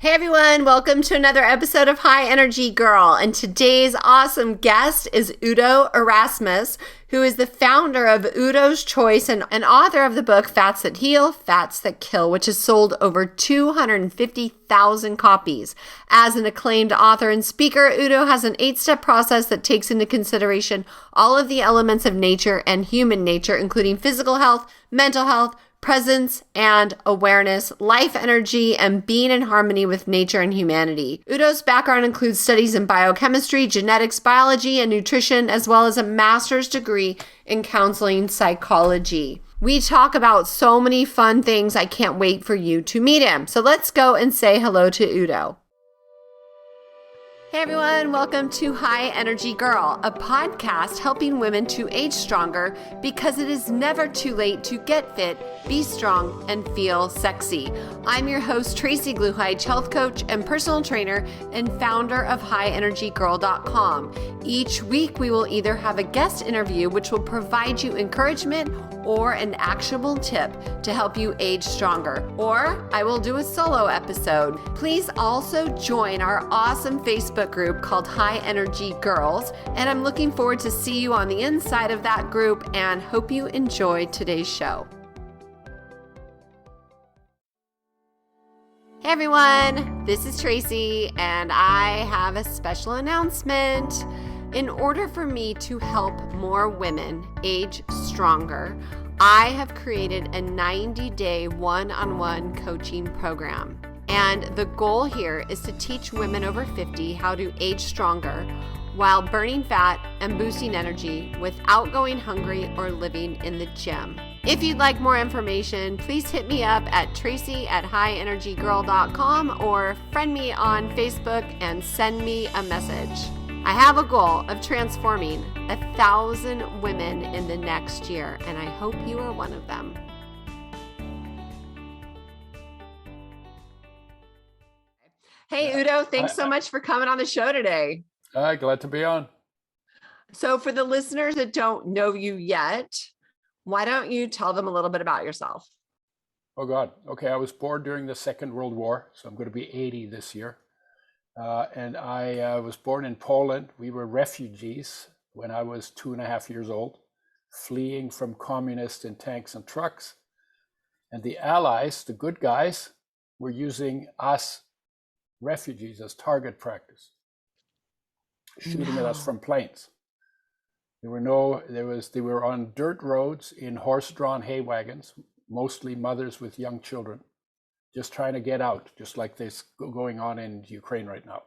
Hey everyone, welcome to another episode of High Energy Girl. And today's awesome guest is Udo Erasmus, who is the founder of Udo's Choice and author of the book Fats That Heal, Fats That Kill, which has sold over 250,000 copies. As an acclaimed author and speaker, Udo has an 8-step process that takes into consideration all of the elements of nature and human nature, including physical health, mental health, presence and awareness, life energy, and being in harmony with nature and humanity. Udo's background includes studies in biochemistry, genetics, biology, and nutrition, as well as a master's degree in counseling psychology. We talk about so many fun things. I can't wait for you to meet him. So let's go and say hello to Udo. Hey everyone, welcome to High Energy Girl, a podcast helping women to age stronger because it is never too late to get fit, be strong, and feel sexy. I'm your host, Tracy Gluhide, health coach and personal trainer and founder of highenergygirl.com. Each week, we will either have a guest interview, which will provide you encouragement or an actionable tip to help you age stronger, or I will do a solo episode. Please also join our awesome Facebook group called High Energy Girls, and I'm looking forward to see you on the inside of that group and hope you enjoy today's show. Hey everyone, this is Tracy, and I have a special announcement. In order for me to help more women age stronger, I have created a 90-day one-on-one coaching program. And the goal here is to teach women over 50 how to age stronger while burning fat and boosting energy without going hungry or living in the gym. If you'd like more information, please hit me up at tracy@highenergygirl.com or friend me on Facebook and send me a message. I have a goal of transforming 1,000 women in the next year, and I hope you are one of them. Hey, Udo, thanks so much for coming on the show today. Glad to be on. So for the listeners that don't know you yet, why don't you tell them a little bit about yourself? Oh, God. Okay, I was born during the Second World War, so I'm going to be 80 this year. And I was born in Poland. We were refugees when I was 2.5 years old, fleeing from communists in tanks and trucks. And the Allies, the good guys, were using us refugees as target practice, shooting at us from planes. They were on dirt roads in horse-drawn hay wagons, mostly mothers with young children, just trying to get out, just like this going on in Ukraine right now.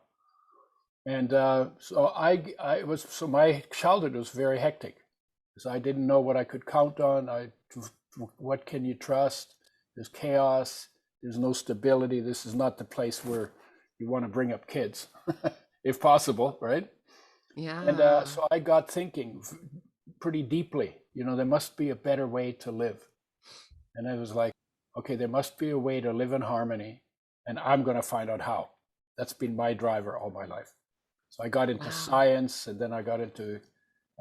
And so my childhood was very hectic because I didn't know what I could count on. What can you trust? There's chaos. There's no stability. This is not the place where you want to bring up kids, if possible, right? Yeah. And so I got thinking pretty deeply, there must be a better way to live. And I was like, okay, there must be a way to live in harmony, and I'm going to find out how. That's been my driver all my life. So I got into science, and then I got into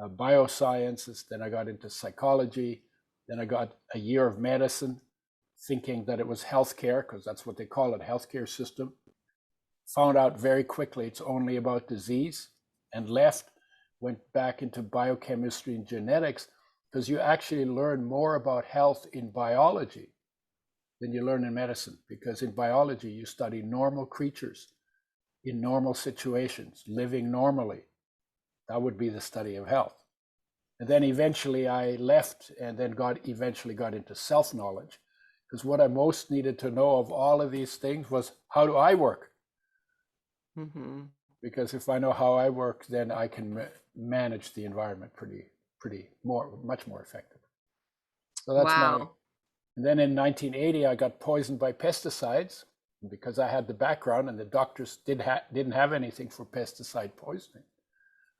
biosciences, then I got into psychology, then I got a year of medicine, thinking that it was healthcare, because that's what they call it, healthcare system. Found out very quickly it's only about disease, and went back into biochemistry and genetics, because you actually learn more about health in biology than you learn in medicine, because in biology you study normal creatures in normal situations, living normally. That would be the study of health. And then eventually I left and then eventually got into self-knowledge, because what I most needed to know of all of these things was, how do I work? Mm-hmm. Because if I know how I work, then I can manage the environment much more effective. So that's And then in 1980, I got poisoned by pesticides because I had the background and the doctors didn't have anything for pesticide poisoning.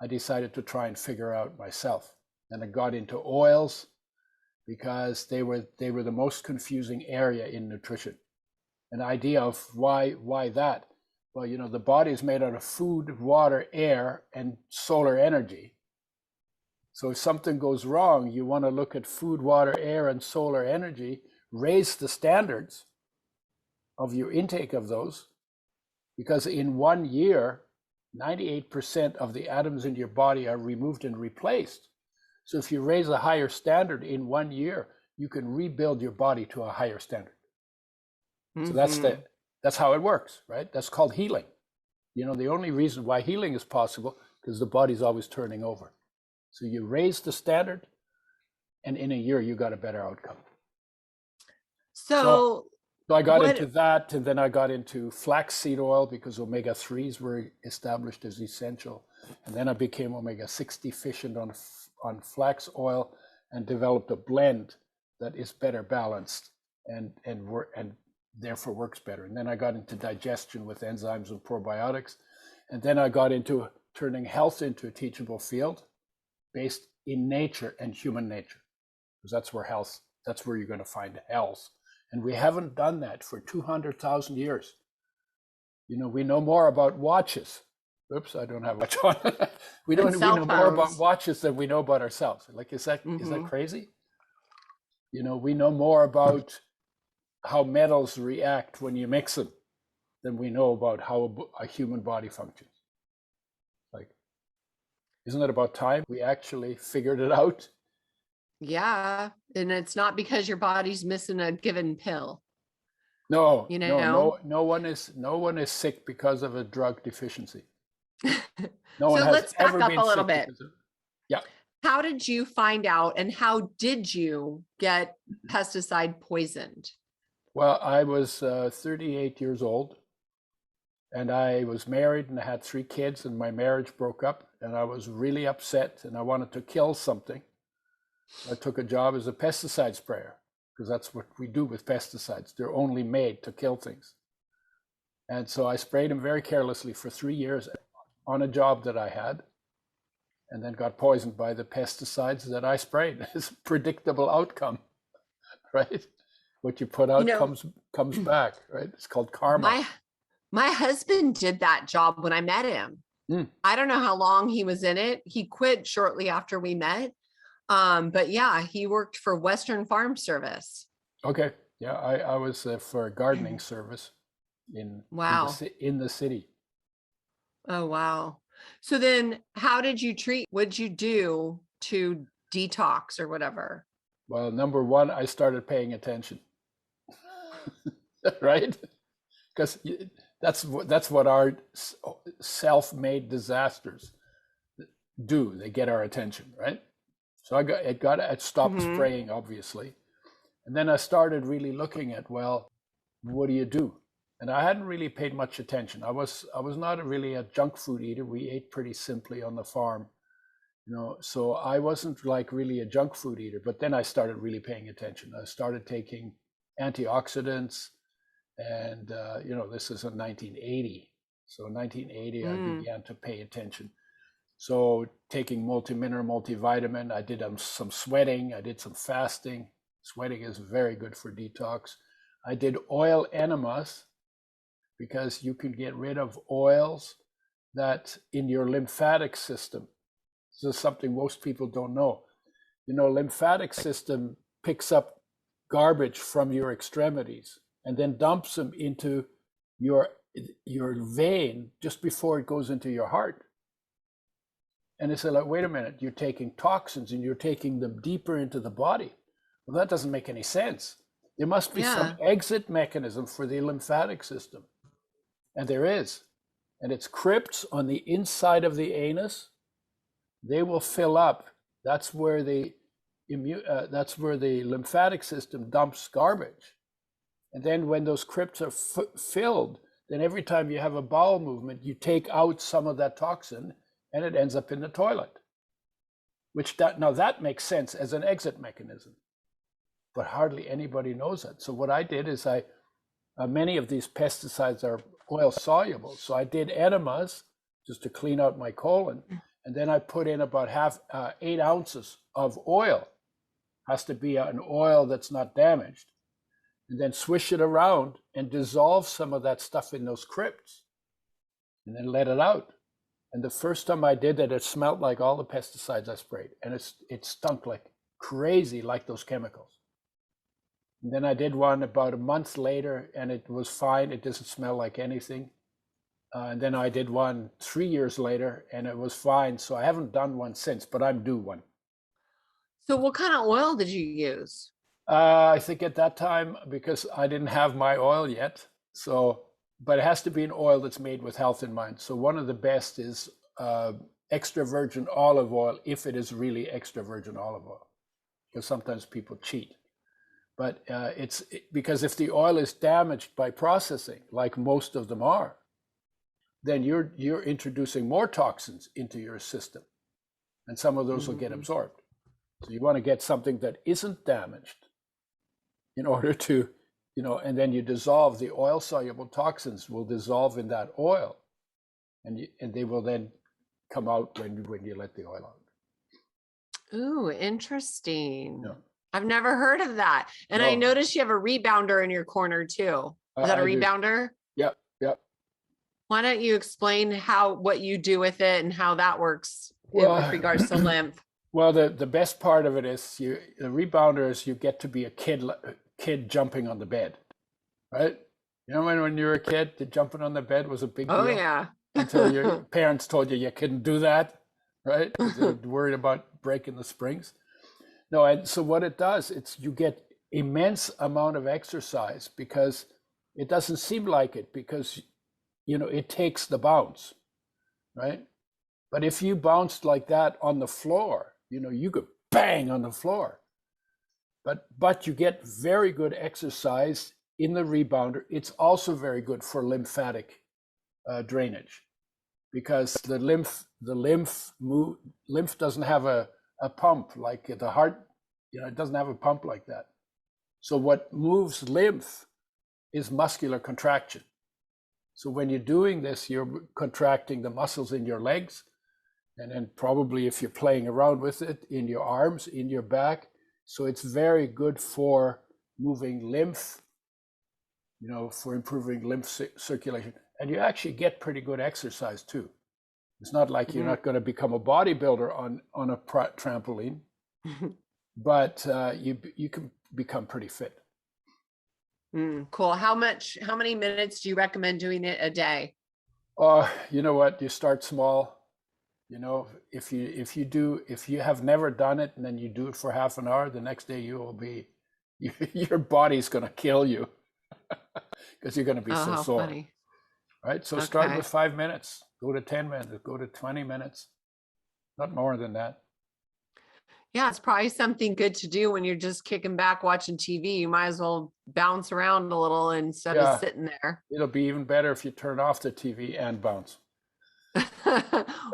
I decided to try and figure out myself. And I got into oils because they were the most confusing area in nutrition. An idea of why that? Well, the body is made out of food, water, air, and solar energy. So if something goes wrong, you want to look at food, water, air, and solar energy, raise the standards of your intake of those, because in 1 year, 98% of the atoms in your body are removed and replaced. So if you raise a higher standard in 1 year, you can rebuild your body to a higher standard. So that's how it works, right? That's called healing. You know, the only reason why healing is possible because the body's always turning over. So you raise the standard, and in a year you got a better outcome. So I got into that, and then I got into flaxseed oil because omega-3s were established as essential. And then I became omega-6 deficient on flax oil and developed a blend that is better balanced and therefore works better. And then I got into digestion with enzymes and probiotics. And then I got into turning health into a teachable field based in nature and human nature, because that's where you're going to find health. And we haven't done that for 200,000 years. You know, we know more about watches. Oops, I don't have a watch on. we know more about watches than we know about ourselves. Like, is that crazy? You know, we know more about how metals react when you mix them than we know about how a human body functions. Like, isn't it about time we actually figured it out? Yeah, and it's not because your body's missing a given pill. No, you know? No one is sick because of a drug deficiency. No one has let's back ever up been a little sick bit. Yeah. How did you find out, and how did you get pesticide poisoned? Well, I was 38 years old, and I was married, and I had 3 kids, and my marriage broke up, and I was really upset, and I wanted to kill something. I took a job as a pesticide sprayer, because that's what we do with pesticides. They're only made to kill things. And so I sprayed them very carelessly for 3 years on a job that I had, and then got poisoned by the pesticides that I sprayed. It's a predictable outcome, right? What you put out comes back, right? It's called karma. My husband did that job when I met him. I don't know how long he was in it. He quit shortly after we met. But yeah, he worked for Western Farm Service. Okay. Yeah, I was for a gardening service in the city. Oh, wow. So then how did you treat, what'd you do to detox or whatever? Well, number one, I started paying attention. Right? Because that's what our self-made disasters do. They get our attention, right? So I stopped spraying, obviously. And then I started really looking at, well, what do you do? And I hadn't really paid much attention. I was not really a junk food eater. We ate pretty simply on the farm, you know, so I wasn't like really a junk food eater. But then I started really paying attention. I started taking antioxidants, and you know, this is in 1980. So in 1980, I began to pay attention. So taking multi-mineral, multivitamin, I did some sweating, I did some fasting. Sweating is very good for detox. I did oil enemas, because you can get rid of oils that in your lymphatic system. This is something most people don't know. You know, lymphatic system picks up garbage from your extremities and then dumps them into your vein just before it goes into your heart. And it's like, wait a minute, you're taking toxins and you're taking them deeper into the body. Well, that doesn't make any sense. There must be some exit mechanism for the lymphatic system. And there is. And it's crypts on the inside of the anus. They will fill up. That's where the lymphatic system dumps garbage. And then when those crypts are filled, then every time you have a bowel movement, you take out some of that toxin, and it ends up in the toilet. Now that makes sense as an exit mechanism, but hardly anybody knows that. So what I did is many of these pesticides are oil soluble. So I did enemas just to clean out my colon. And then I put in about 8 ounces of oil. Has to be an oil that's not damaged. And then swish it around and dissolve some of that stuff in those crypts. And then let it out. And the first time I did that, it smelled like all the pesticides I sprayed. And it stunk like crazy, like those chemicals. And then I did one about a month later, and it was fine. It doesn't smell like anything. And then I did one 3 years later, and it was fine. So I haven't done one since, but I'm due one. So what kind of oil did you use? I think at that time, because I didn't have my oil yet, so, but it has to be an oil that's made with health in mind. So one of the best is extra virgin olive oil, if it is really extra virgin olive oil, because sometimes people cheat. But because if the oil is damaged by processing, like most of them are, then you're introducing more toxins into your system, and some of those will get absorbed. So you want to get something that isn't damaged in order to, and then you dissolve the oil soluble toxins will dissolve in that oil, and they will then come out when you let the oil out. Ooh, interesting. Yeah. I've never heard of that. And I noticed you have a rebounder in your corner too. Is that a rebounder? Yep. Why don't you explain what you do with it and how that works with regards to lymph? Well, the best part of it is the rebounder is you get to be a kid jumping on the bed, right? You know, when you were a kid, the jumping on the bed was a big deal. Oh yeah. Until your parents told you couldn't do that, right? Because they were worried about breaking the springs. No, and so what it does, you get immense amount of exercise, because it doesn't seem like it, because it takes the bounce, right? But if you bounced like that on the floor, you could bang on the floor. But you get very good exercise in the rebounder. It's also very good for lymphatic drainage, because the lymph doesn't have a pump like the heart. It doesn't have a pump like that. So what moves lymph is muscular contraction. So when you're doing this, you're contracting the muscles in your legs, and then probably, if you're playing around with it, in your arms, in your back. So it's very good for moving lymph, for improving lymph circulation. And you actually get pretty good exercise too. It's not like you're not going to become a bodybuilder on a trampoline, but you can become pretty fit. Cool. How many minutes do you recommend doing it a day? You know what? You start small. If you have never done it, and then you do it for half an hour, the next day your body's going to kill you because you're going to be so sore. Funny. Right? So start with 5 minutes, go to 10 minutes, go to 20 minutes, not more than that. Yeah, it's probably something good to do when you're just kicking back watching TV. You might as well bounce around a little instead of sitting there. It'll be even better if you turn off the TV and bounce.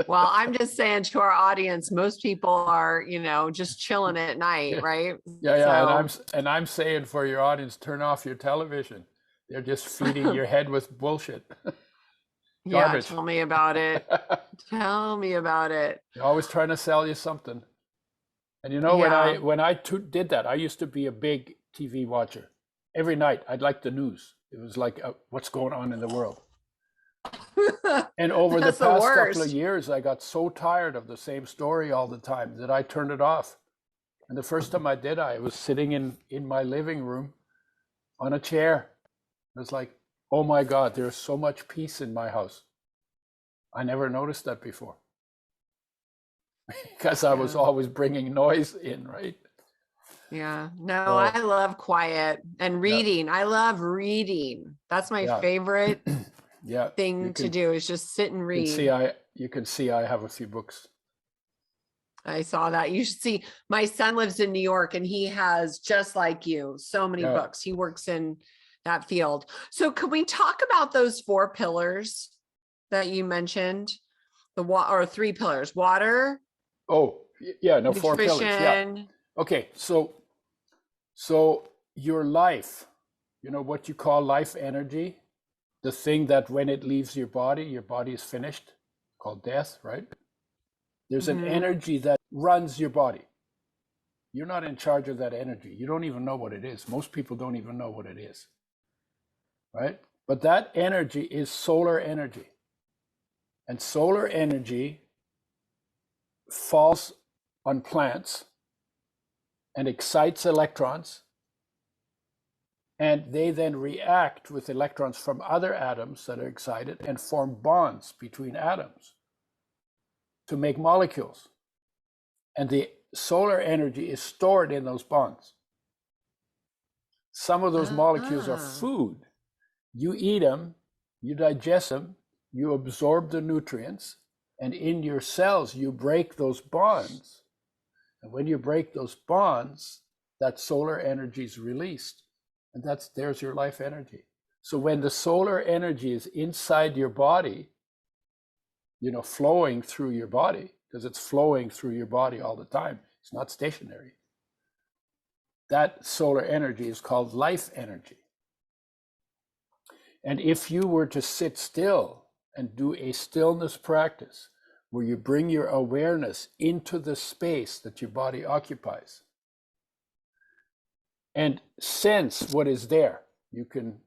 Well, I'm just saying to our audience, most people are, just chilling at night, right? Yeah. And I'm saying for your audience, turn off your television. They're just feeding your head with bullshit. Garbage. Yeah, tell me about it. Tell me about it. They're always trying to sell you something. And when I did that, I used to be a big TV watcher. Every night, I'd like the news. It was like, what's going on in the world? And over the past couple of years, I got so tired of the same story all the time that I turned it off. And the first time I did, I was sitting in my living room on a chair. It was like, oh my God, there's so much peace in my house. I never noticed that before. Because I was always bringing noise in, right? Yeah. No, I love quiet and reading. Yeah. I love reading. That's my favorite thing to do, is just sit and read. You can see I have a few books. I saw that. You should see, my son lives in New York, and he has, just like you, so many books. He works in that field. So could we talk about those 4 pillars that you mentioned? Or 3 pillars: water. Oh, yeah, no, 4 pillars. Yeah. Okay, so your life, what you call life energy, the thing that when it leaves your body is finished, called death, right? There's an energy that runs your body. You're not in charge of that energy. You don't even know what it is. Most people don't even know what it is, right? But that energy is solar energy. And solar energy falls on plants and excites electrons And they then react with electrons from other atoms that are excited and form bonds between atoms to make molecules. And the solar energy is stored in those bonds. Some of those molecules are food. You eat them, you digest them, you absorb the nutrients, and in your cells, you break those bonds. And when you break those bonds, that solar energy is released. And there's your life energy. So when the solar energy is inside your body, flowing through your body, because it's flowing through your body all the time, it's not stationary. That solar energy is called life energy. And if you were to sit still and do a stillness practice where you bring your awareness into the space that your body occupies and sense what is there, you can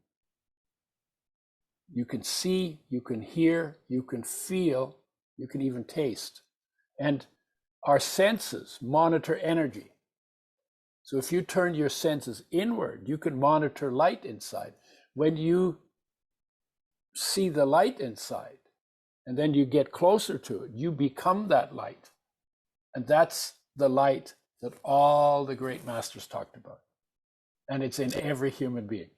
see, you can hear, you can feel, you can even taste. And our senses monitor energy. So if you turn your senses inward, you can monitor light inside. When you see the light inside, and then you get closer to it, you become that light. And that's the light that all the great masters talked about. And it's in every human being.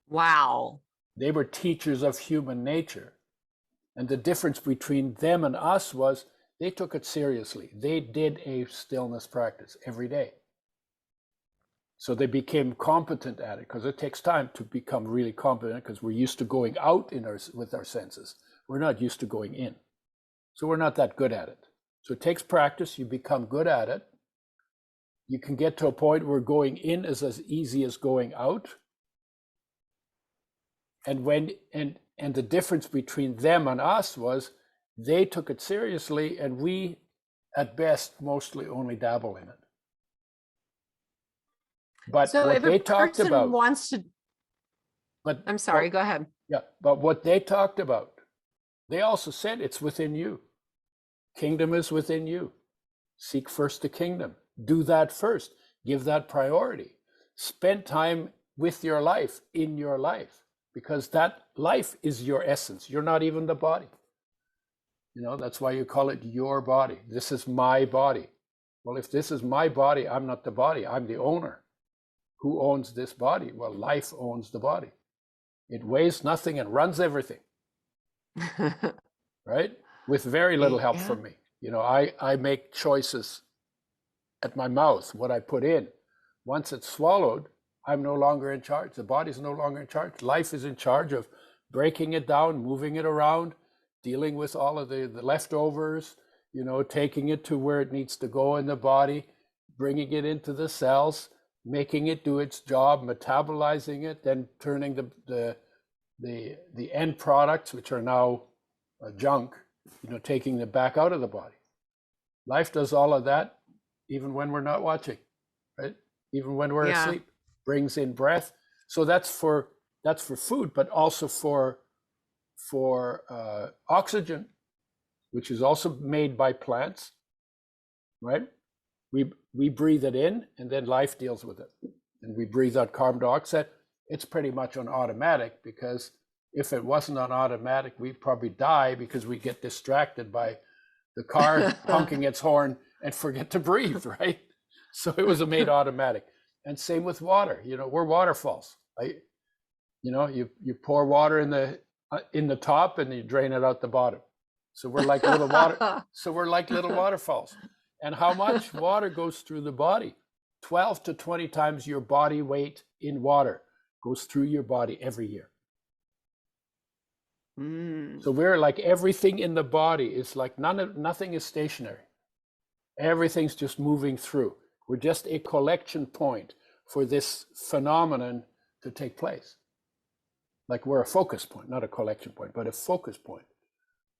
Wow. They were teachers of human nature. And the difference between them and us was they took it seriously. They did a stillness practice every day. So they became competent at it, because it takes time to become really competent, because we're used to going out with our senses. We're not used to going in. So we're not that good at it. So it takes practice. You become good at it. You can get to a point where going in is as easy as going out. And the difference between them and us was they took it seriously, and we, at best, mostly only dabble in it. But so what if they a talked person about, wants to, I'm sorry, go ahead. Yeah, but what they talked about, they also said it's within you. Kingdom is within you. Seek first the kingdom. Do that first. Give that priority. Spend time with your life, in your life, because that life is your essence. You're not even the body. That's why you call it your body. This is my body. Well, if this is my body, I'm not the body. I'm the owner. Who owns this body? Well, life owns the body. It weighs nothing and runs everything. Right? With very little help from me. I make choices at my mouth, what I put in. Once it's swallowed, I'm no longer in charge. The body's no longer in charge. Life is in charge of breaking it down, moving it around, dealing with all of the leftovers, taking it to where it needs to go in the body, bringing it into the cells, making it do its job, metabolizing it, then turning the end products, which are now junk, taking them back out of the body. Life does all of that, even when we're not watching, right? Even when we're asleep, brings in breath. So that's for food, but also for oxygen, which is also made by plants, right? We breathe it in, and then life deals with it. And we breathe out carbon dioxide. It's pretty much on automatic, because if it wasn't on automatic, we'd probably die, because we get distracted by the car honking its horn and forget to breathe, right? So it was made automatic. And same with water. We're waterfalls. Right? You pour water in the top, and you drain it out the bottom. So we're like little water. So we're like little waterfalls. And how much water goes through the body? 12 to 20 times your body weight in water goes through your body every year. So we're like, everything in the body is like, nothing is stationary. Everything's just moving through. We're just a collection point for this phenomenon to take place. Like, we're a focus point, not a collection point, but a focus point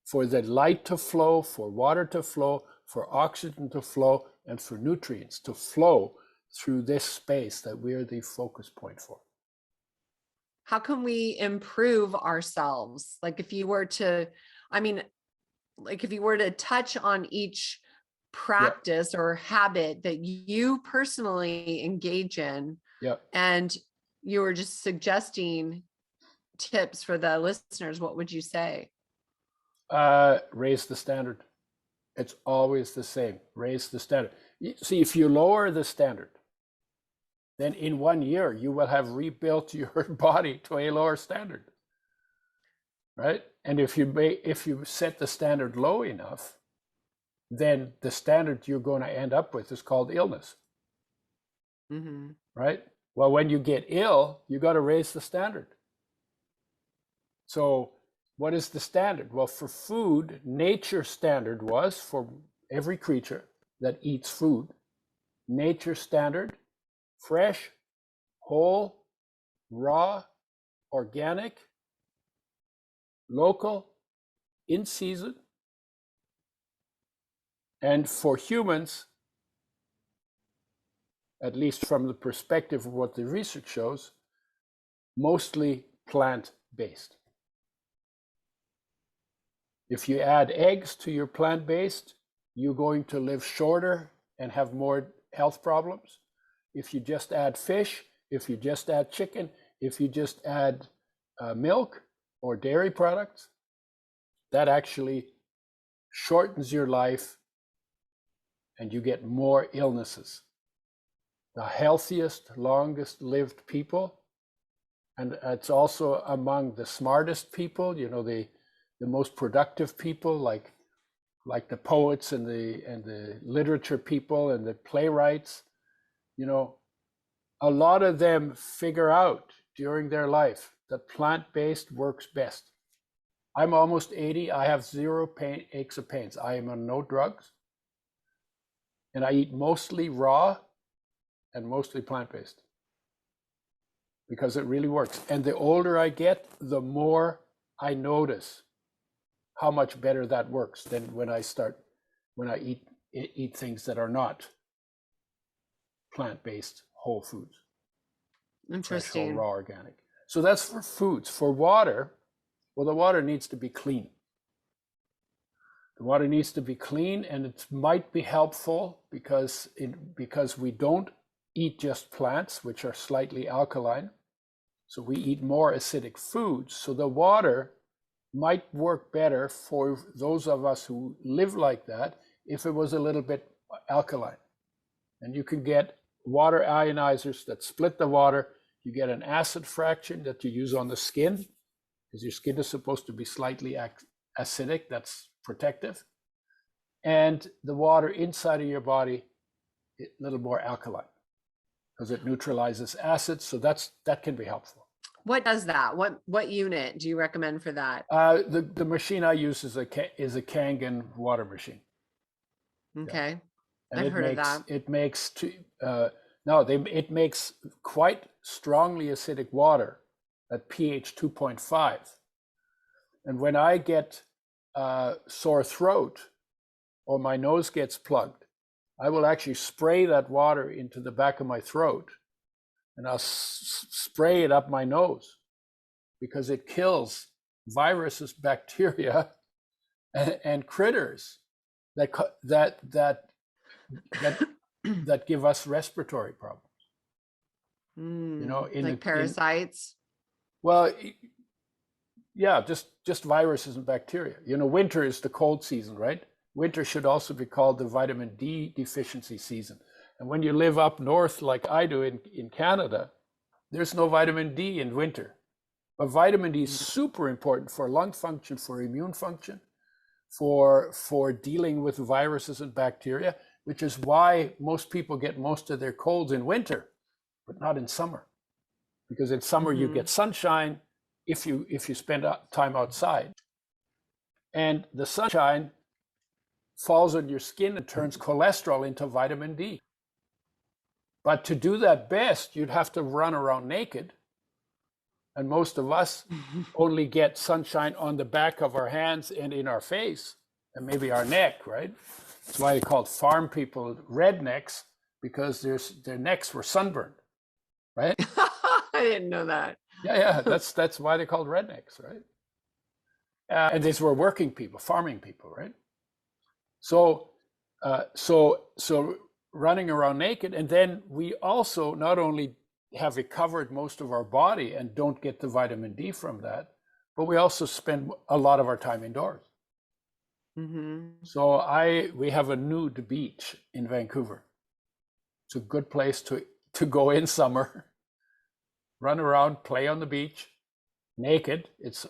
for the light to flow, for water to flow, for oxygen to flow, and for nutrients to flow through this space that we're the focus point for. How can we improve ourselves? Like, if you were to, if you were to touch on each practice or habit that you personally engage in, Yeah. and you were just suggesting tips for the listeners, what would you say? Raise the standard. It's always the same. Raise the standard. See, if you lower the standard, then in 1 year you will have rebuilt your body to a lower standard, right? And if you set the standard low enough, then the standard you're going to end up with is called illness, right? Well, when you get ill, you got to raise the standard. So what is the standard? Well, for food, nature's standard was, for every creature that eats food, nature's standard, fresh, whole, raw, organic, local, in season. And for humans, at least from the perspective of what the research shows, mostly plant-based. If you add eggs to your plant-based, you're going to live shorter and have more health problems. If you just add fish, if you just add chicken, if you just add milk or dairy products, that actually shortens your life and you get more illnesses. The healthiest, longest lived people, and it's also among the smartest people, you know, the most productive people, like the poets and the literature people and the playwrights, you know, a lot of them figure out during their life that plant-based works best. I'm almost 80. I have zero aches or pains. I am on no drugs. And I eat mostly raw and mostly plant-based because it really works. And the older I get, the more I notice how much better that works than when I eat things that are not plant-based whole foods. Interesting. Fresh, whole, raw, organic. So that's for foods. For water, well, the water needs to be clean. The water needs to be clean, and it might be helpful because we don't eat just plants, which are slightly alkaline. So we eat more acidic foods. So the water might work better for those of us who live like that if it was a little bit alkaline. And you can get water ionizers that split the water. You get an acid fraction that you use on the skin, because your skin is supposed to be slightly acidic. That's protective. And the water inside of your body, a little more alkaline, because it neutralizes acids. So that can be helpful. What does that? What unit do you recommend for that? The machine I use is a Kangen water machine. Okay, yeah. I've heard of that. It makes it makes quite strongly acidic water at pH 2.5. And when I get sore throat or my nose gets plugged, I will actually spray that water into the back of my throat, and I'll spray it up my nose, because it kills viruses, bacteria, and critters that give us respiratory problems. You know, like parasites. Well, yeah, just viruses and bacteria. You know, winter is the cold season, right? Winter should also be called the vitamin D deficiency season. And when you live up north, like I do in Canada, there's no vitamin D in winter. But vitamin D is super important for lung function, for immune function, for dealing with viruses and bacteria, which is why most people get most of their colds in winter, but not in summer. Because in summer you get sunshine if you spend time outside. And the sunshine falls on your skin and turns cholesterol into vitamin D. But to do that best, you'd have to run around naked. And most of us only get sunshine on the back of our hands and in our face, and maybe our neck, right? That's why they called farm people rednecks, because their necks were sunburned, right? I didn't know that. Yeah, that's why they're called rednecks, right? And these were working people, farming people, right? So running around naked, and then we also not only have recovered most of our body and don't get the vitamin D from that, but we also spend a lot of our time indoors. So we have a nude beach in Vancouver. It's a good place to go in summer, run around, play on the beach, naked. It's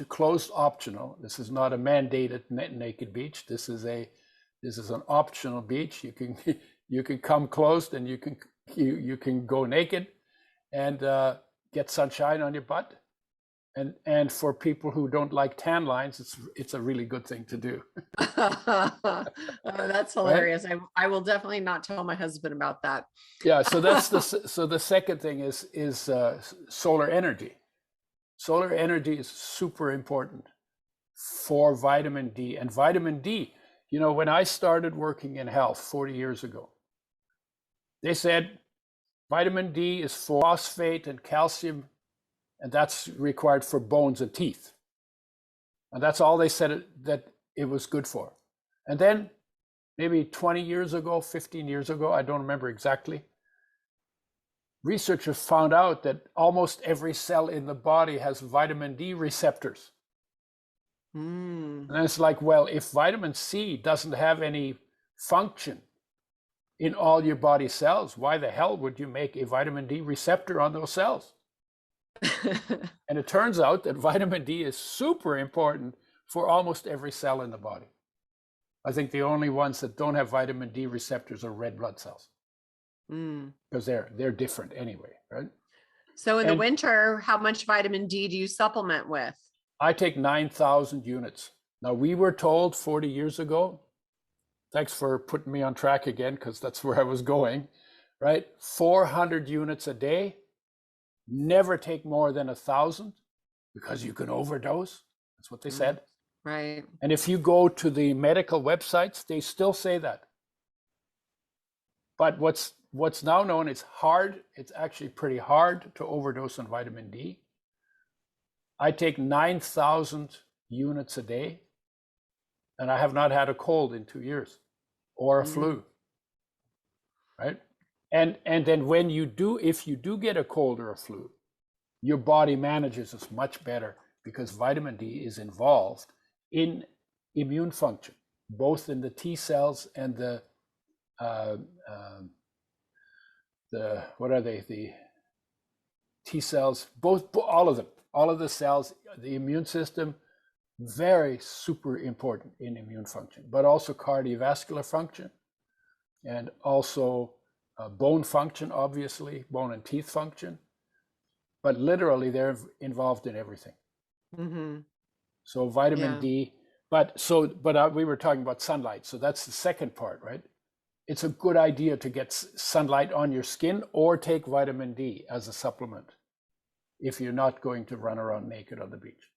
closed optional. This is not a mandated naked beach. This is an optional beach. You can come closed and you can go naked and get sunshine on your butt. And for people who don't like tan lines, it's a really good thing to do. Oh, that's hilarious. Right? I will definitely not tell my husband about that. Yeah, so the second thing is solar energy. Solar energy is super important for vitamin D. And vitamin D, when I started working in health 40 years ago, they said vitamin D is for phosphate and calcium, and that's required for bones and teeth. And that's all they said that it was good for. And then maybe 20 years ago, 15 years ago, I don't remember exactly, researchers found out that almost every cell in the body has vitamin D receptors. And it's like, well, if vitamin C doesn't have any function in all your body cells, why the hell would you make a vitamin D receptor on those cells? And it turns out that vitamin D is super important for almost every cell in the body. I think the only ones that don't have vitamin D receptors are red blood cells, because they're different anyway, right? So in the winter, how much vitamin D do you supplement with? I take 9,000 units. Now, we were told 40 years ago, thanks for putting me on track again, because that's where I was going, right? 400 units a day. Never take more than 1,000 because you can overdose. That's what they said. Right. And if you go to the medical websites, they still say that. But what's now known is hard. It's actually pretty hard to overdose on vitamin D. I take 9,000 units a day, and I have not had a cold in 2 years or a flu, right? And then if you do get a cold or a flu, your body manages this much better because vitamin D is involved in immune function, both in the T cells and the what are they? The T cells, all of the cells, the immune system, very super important in immune function, but also cardiovascular function, and also bone function, obviously, bone and teeth function, but literally they're involved in everything. So vitamin D, but we were talking about sunlight. So that's the second part, right? It's a good idea to get sunlight on your skin or take vitamin D as a supplement if you're not going to run around naked on the beach,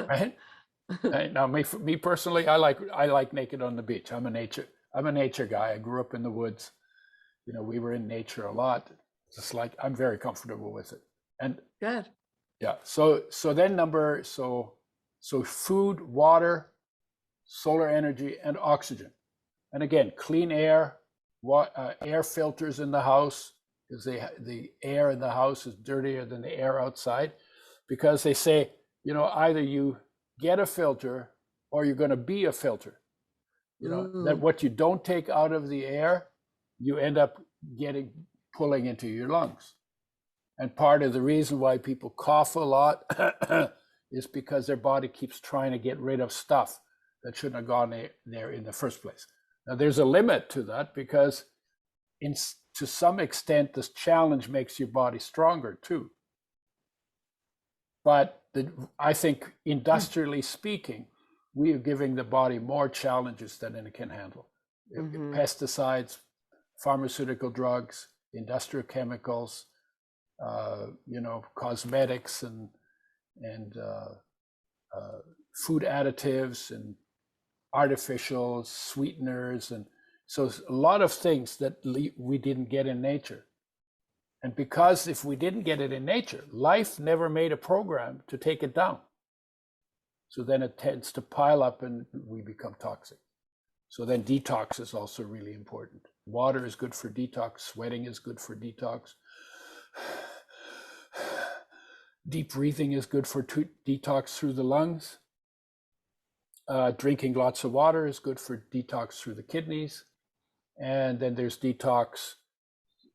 right? Now, me personally, I like naked on the beach. I'm a nature guy. I grew up in the woods. We were in nature a lot. Just like I'm very comfortable with it. And good. Yeah. So food, water, solar energy, and oxygen. And again, clean air, air filters in the house, because the air in the house is dirtier than the air outside, because they say, either you get a filter or you're going to be a filter. That what you don't take out of the air, you end up pulling into your lungs. And part of the reason why people cough a lot is because their body keeps trying to get rid of stuff that shouldn't have gone there in the first place. Now, there's a limit to that because to some extent, this challenge makes your body stronger too. But I think industrially speaking, we are giving the body more challenges than it can handle. Pesticides, pharmaceutical drugs, industrial chemicals, cosmetics and food additives and artificial sweeteners, and so a lot of things that we didn't get in nature. And because if we didn't get it in nature, life never made a program to take it down. So then it tends to pile up and we become toxic. So then detox is also really important. Water is good for detox. Sweating is good for detox. Deep breathing is good for detox through the lungs. Drinking lots of water is good for detox through the kidneys. And then there's detox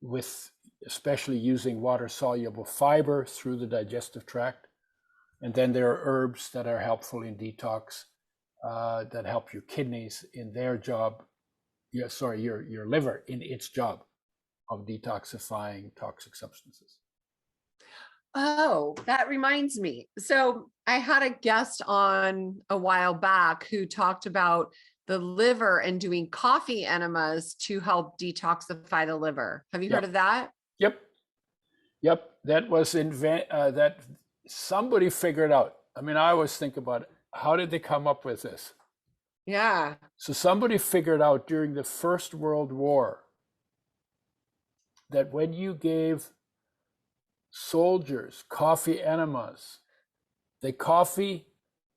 with especially using water-soluble fiber through the digestive tract. And then there are herbs that are helpful in detox that help your kidneys in their job. Your liver in its job of detoxifying toxic substances. Oh, that reminds me. So I had a guest on a while back who talked about the liver and doing coffee enemas to help detoxify the liver. Have you heard of that? Yep. That was that somebody figured out. I mean, I always think about it. How did they come up with this? Yeah. So somebody figured out during the First World War that when you gave soldiers coffee enemas, the coffee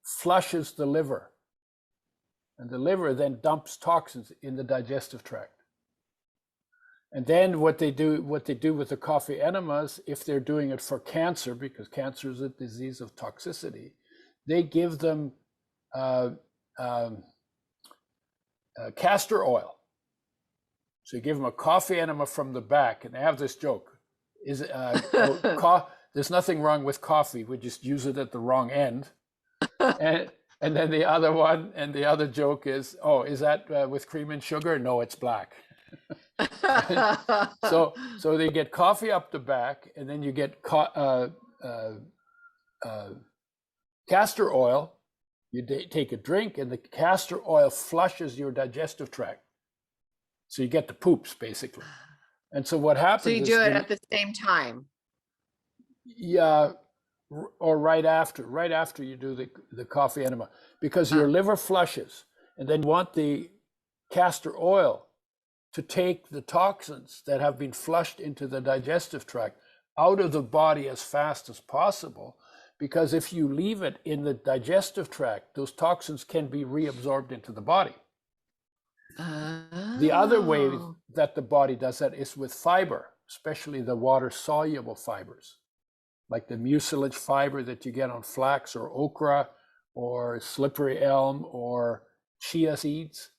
flushes the liver, and the liver then dumps toxins in the digestive tract. And then what they do with the coffee enemas, if they're doing it for cancer, because cancer is a disease of toxicity, they give them castor oil. So you give them a coffee enema from the back, and they have this joke: there's nothing wrong with coffee, we just use it at the wrong end. And then the other one, and the other joke is, oh, is that with cream and sugar? No, it's black. So they get coffee up the back, and then you get castor oil. You take a drink, and the castor oil flushes your digestive tract. So you get the poops, basically. And so what happens? So you do it at the same time. Yeah, or right after you do the coffee enema, because your liver flushes, and then you want the castor oil to take the toxins that have been flushed into the digestive tract out of the body as fast as possible, because if you leave it in the digestive tract, those toxins can be reabsorbed into the body. The other way that the body does that is with fiber, especially the water-soluble fibers, like the mucilage fiber that you get on flax or okra or slippery elm or chia seeds.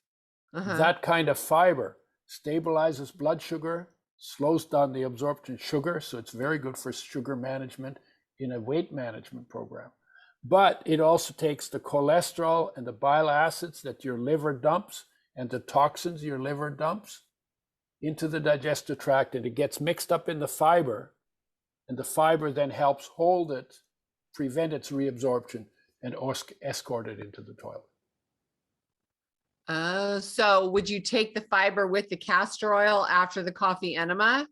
That kind of fiber stabilizes blood sugar, slows down the absorption of sugar, so it's very good for sugar management in a weight management program. But it also takes the cholesterol and the bile acids that your liver dumps and the toxins your liver dumps into the digestive tract, and it gets mixed up in the fiber, and the fiber then helps hold it, prevent its reabsorption, and escort it into the toilet. So would you take the fiber with the castor oil after the coffee enema?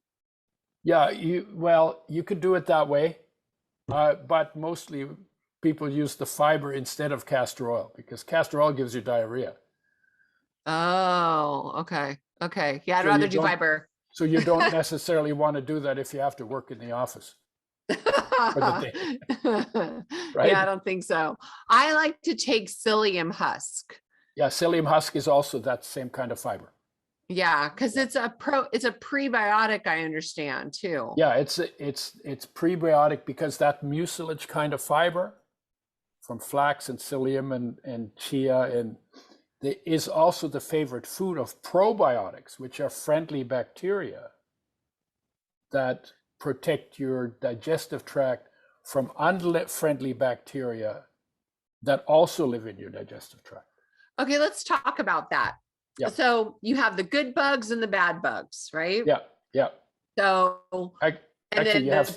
Yeah, you could do it that way, but mostly people use the fiber instead of castor oil, because castor oil gives you diarrhea. Oh, okay. Yeah, I'd rather do fiber. So you don't necessarily want to do that if you have to work in the office. Right? Yeah, I don't think so. I like to take psyllium husk. Yeah, psyllium husk is also that same kind of fiber. Yeah, because it's a prebiotic, I understand too. Yeah, it's prebiotic because that mucilage kind of fiber from flax and psyllium and chia and is also the favorite food of probiotics, which are friendly bacteria that protect your digestive tract from unfriendly bacteria that also live in your digestive tract. Okay, let's talk about that. Yeah. So you have the good bugs and the bad bugs, right? Yeah. So you have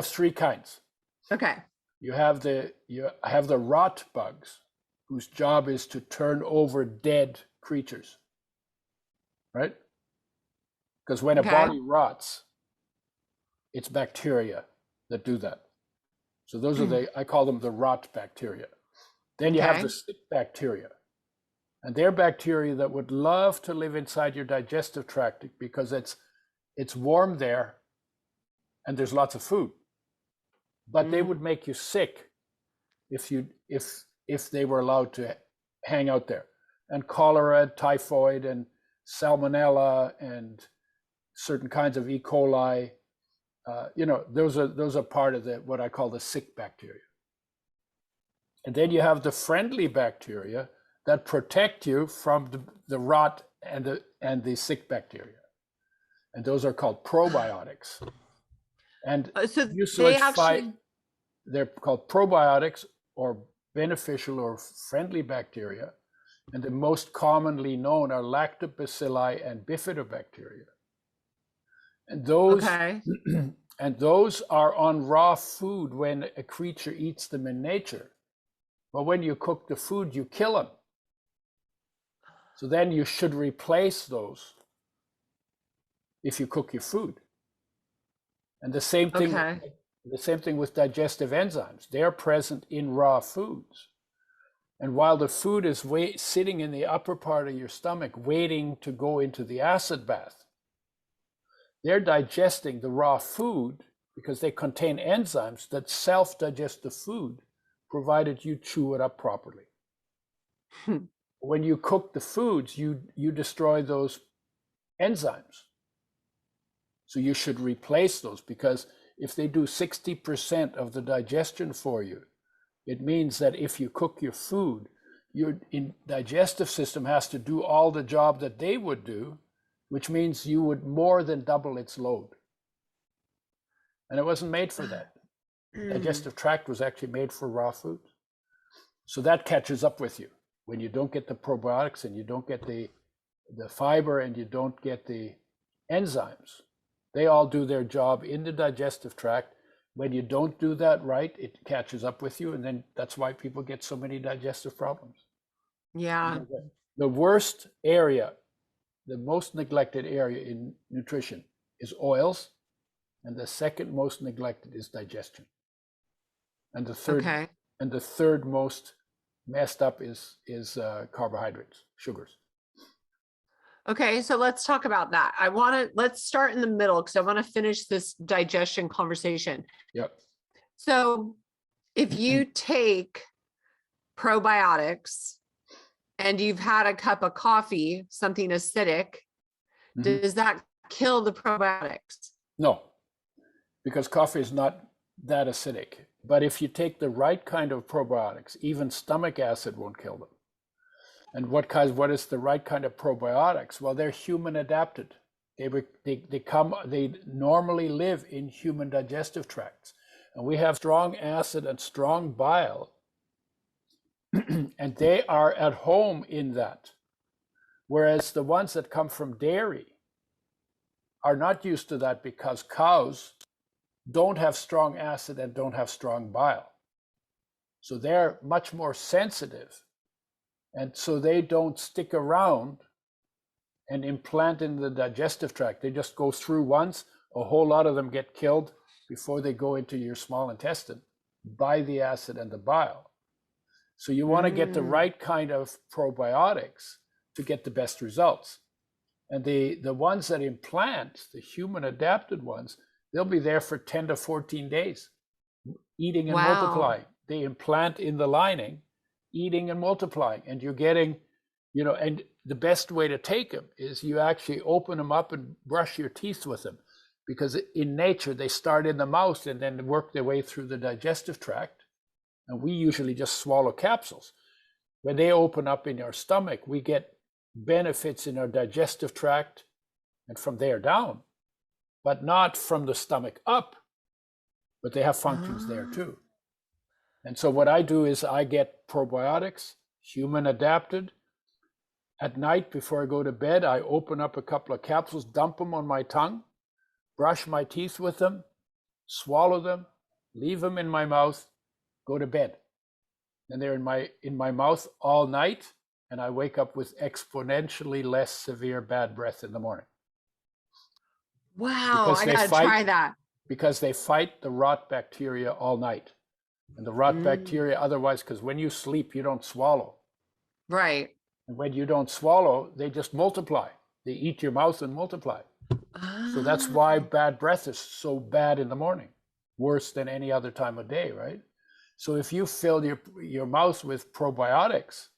three kinds. Okay. You have the rot bugs, whose job is to turn over dead creatures, right? Because when a body rots, it's bacteria that do that. So those are I call them the rot bacteria. Then you have the sick bacteria. And they're bacteria that would love to live inside your digestive tract because it's warm there and there's lots of food. But they would make you sick if they were allowed to hang out there. And cholera, typhoid, and salmonella, and certain kinds of E. coli those are part of what I call the sick bacteria. And then you have the friendly bacteria that protect you from the rot and the sick bacteria. And those are called probiotics. And So they're called probiotics, or beneficial or friendly bacteria. And the most commonly known are lactobacilli and bifidobacteria. And those and those are on raw food when a creature eats them in nature. But when you cook the food, you kill them. So then you should replace those if you cook your food. And the same thing with digestive enzymes. They're present in raw foods. And while the food is sitting in the upper part of your stomach waiting to go into the acid bath, they're digesting the raw food because they contain enzymes that self-digest the food, provided you chew it up properly. When you cook the foods, you destroy those enzymes. So you should replace those, because if they do 60% of the digestion for you, it means that if you cook your food, your digestive system has to do all the job that they would do, which means you would more than double its load. And it wasn't made for that. Digestive tract was actually made for raw foods. So that catches up with you when you don't get the probiotics and you don't get the fiber and you don't get the enzymes. They all do their job in the digestive tract. When you don't do that right, it catches up with you, and then that's why people get so many digestive problems. Yeah. The worst area, the most neglected area in nutrition is oils, and the second most neglected is digestion. And the third most messed up is carbohydrates, sugars. Okay, so let's talk about that. Let's start in the middle, because I want to finish this digestion conversation. Yep. So if you take probiotics and you've had a cup of coffee, something acidic, does that kill the probiotics? No, because coffee is not that acidic. But if you take the right kind of probiotics, even stomach acid won't kill them. And what is the right kind of probiotics? Well, they're human adapted. They normally live in human digestive tracts. And we have strong acid and strong bile, and they are at home in that. Whereas the ones that come from dairy are not used to that, because cows don't have strong acid and don't have strong bile. So they're much more sensitive. And so they don't stick around and implant in the digestive tract. They just go through once. A whole lot of them get killed before they go into your small intestine by the acid and the bile. So you want to get the right kind of probiotics to get the best results. And the ones that implant, the human adapted ones, they'll be there for 10 to 14 days, eating and multiplying. They implant in the lining, eating and multiplying, and you're getting, and the best way to take them is you actually open them up and brush your teeth with them, because in nature they start in the mouth and then work their way through the digestive tract, and we usually just swallow capsules. When they open up in our stomach, we get benefits in our digestive tract and from there down, but not from the stomach up, but they have functions there too. And so what I do is I get probiotics, human adapted. At night before I go to bed, I open up a couple of capsules, dump them on my tongue, brush my teeth with them, swallow them, leave them in my mouth, go to bed. And they're in my mouth all night, and I wake up with exponentially less severe bad breath in the morning. Wow, I gotta try that. Because they fight the rot bacteria all night. And the rot bacteria otherwise, because when you sleep, you don't swallow. Right. And when you don't swallow, they just multiply. They eat your mouth and multiply. So that's why bad breath is so bad in the morning, worse than any other time of day, right? So if you fill your mouth with probiotics,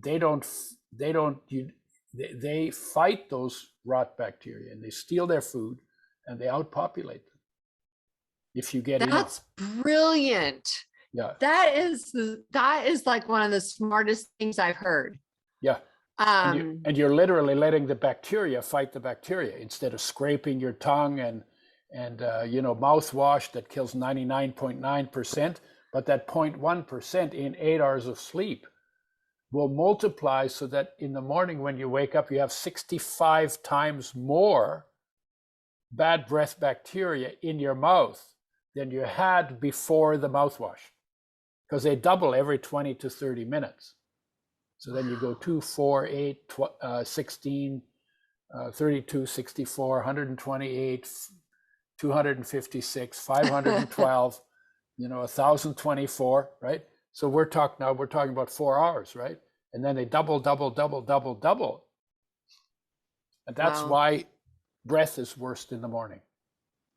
they fight those rot bacteria, and they steal their food and they outpopulate them. if you get That's enough. brilliant. Yeah. That is like one of the smartest things I've heard. Yeah. And you're literally letting the bacteria fight the bacteria instead of scraping your tongue and mouthwash that kills 99.9%, but that 0.1% in 8 hours of sleep will multiply so that in the morning when you wake up, you have 65 times more bad breath bacteria in your mouth than you had before the mouthwash, because they double every 20 to 30 minutes. So then you go 2, 4, 8, 16, 32, 64, 128, 256, 512, 1,024, right? So we're talking about 4 hours, right? And then they double. And that's why breath is worst in the morning.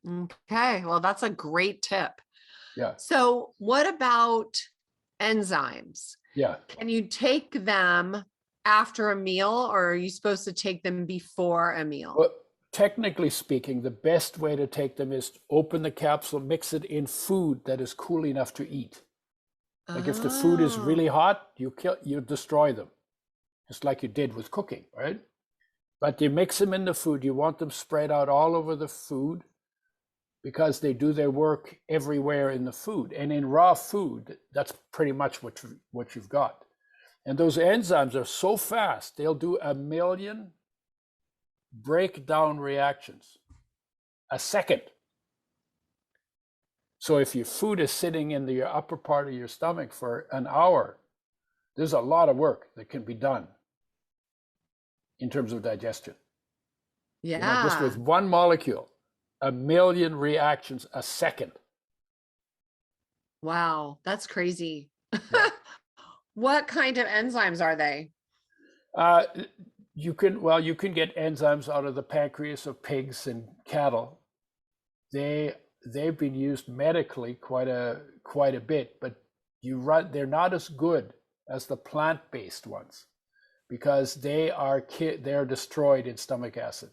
Okay, well, that's a great tip. Yeah. So what about enzymes? Yeah. Can you take them after a meal, or are you supposed to take them before a meal? Well, technically speaking, the best way to take them is to open the capsule, mix it in food that is cool enough to eat. Like if the food is really hot, you destroy them, just like you did with cooking, right? But you mix them in the food. You want them spread out all over the food because they do their work everywhere in the food. And in raw food, that's pretty much what you've got. And those enzymes are so fast, they'll do 1 million breakdown reactions a second. So if your food is sitting in the upper part of your stomach for an hour, there's a lot of work that can be done in terms of digestion. Yeah. Just with one molecule, 1 million reactions a second. Wow, that's crazy. Yeah. What kind of enzymes are they? You can get enzymes out of the pancreas of pigs and cattle. They've been used medically quite a bit, but they're not as good as the plant-based ones because they're destroyed in stomach acid.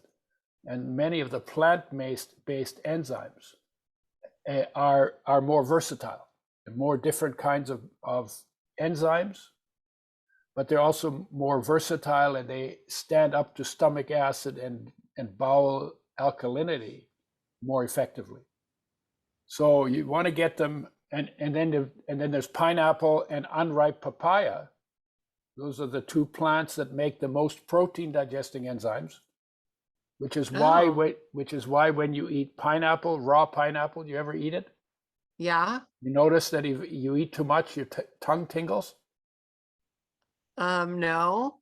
And many of the plant-based enzymes are more versatile, more different kinds of enzymes, but they're also more versatile and they stand up to stomach acid and bowel alkalinity more effectively. So you want to get them, and then there's pineapple and unripe papaya. Those are the two plants that make the most protein digesting enzymes, which is why when you eat raw pineapple, you ever eat it? Yeah. You notice that if you eat too much, your tongue tingles? No.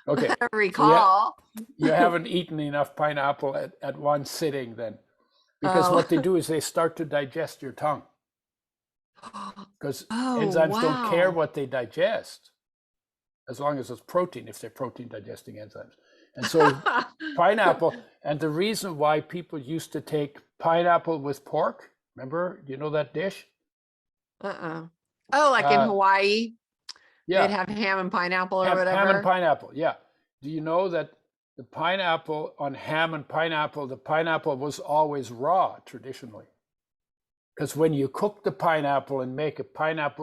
Okay. I don't recall. So you haven't eaten enough pineapple at one sitting then. Because what they do is they start to digest your tongue. Because enzymes don't care what they digest, as long as it's protein, if they're protein digesting enzymes. And so pineapple, and the reason why people used to take pineapple with pork, remember, you know that dish? Oh, like in Hawaii? Yeah. They'd have ham and pineapple or whatever? Ham and pineapple, yeah. Do you know that the pineapple on ham and pineapple, the pineapple was always raw traditionally? Because when you cook the pineapple and make a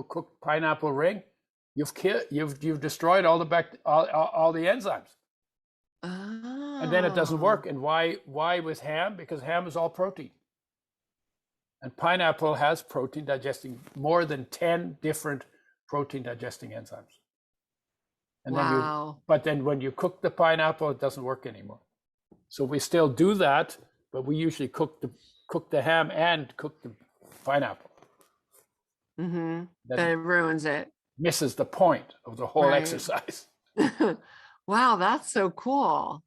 cooked pineapple ring, you've destroyed all the enzymes. Oh. And then it doesn't work. And why with ham? Because ham is all protein. And pineapple has protein digesting, more than 10 different protein digesting enzymes. And but then when you cook the pineapple, it doesn't work anymore. So we still do that, but we usually cook the ham and cook the pineapple. Mm-hmm. That it ruins it. Misses the point of the whole exercise. Wow, that's so cool.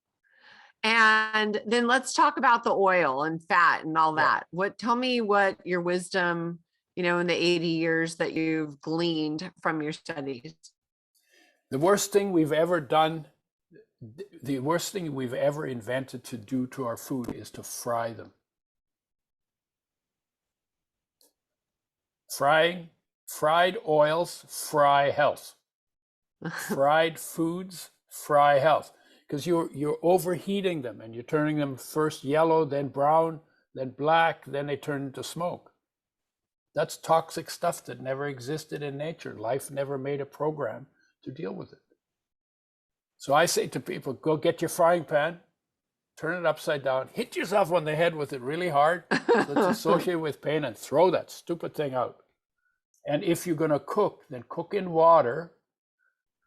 And then let's talk about the oil and fat and all that. Tell me what your wisdom, in the 80 years that you've gleaned from your studies. The worst thing we've ever done, the worst thing we've ever invented to do to our food is to fry them. Fried oils fry health. Fried foods fry health. Because you're overheating them and you're turning them first yellow, then brown, then black, then they turn into smoke. That's toxic stuff that never existed in nature. Life never made a program to deal with it. So I say to people, go get your frying pan, turn it upside down, hit yourself on the head with it really hard so it's associated with pain, and throw that stupid thing out. And if you're going to cook, then cook in water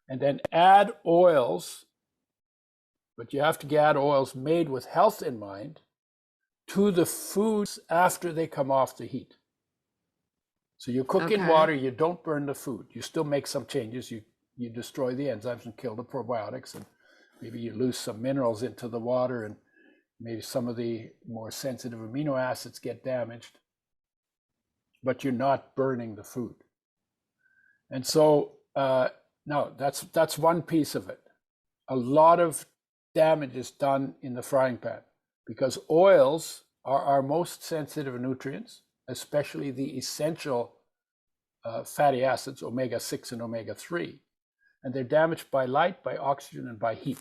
and then add oils, but you have to add oils made with health in mind to the foods after they come off the heat. So you cook in water, you don't burn the food. You still make some changes. You destroy the enzymes and kill the probiotics, and maybe you lose some minerals into the water, and maybe some of the more sensitive amino acids get damaged, but you're not burning the food. And so, no, that's one piece of it. A lot of damage is done in the frying pan because oils are our most sensitive nutrients, especially the essential fatty acids, omega-6 and omega-3. And they're damaged by light, by oxygen, and by heat.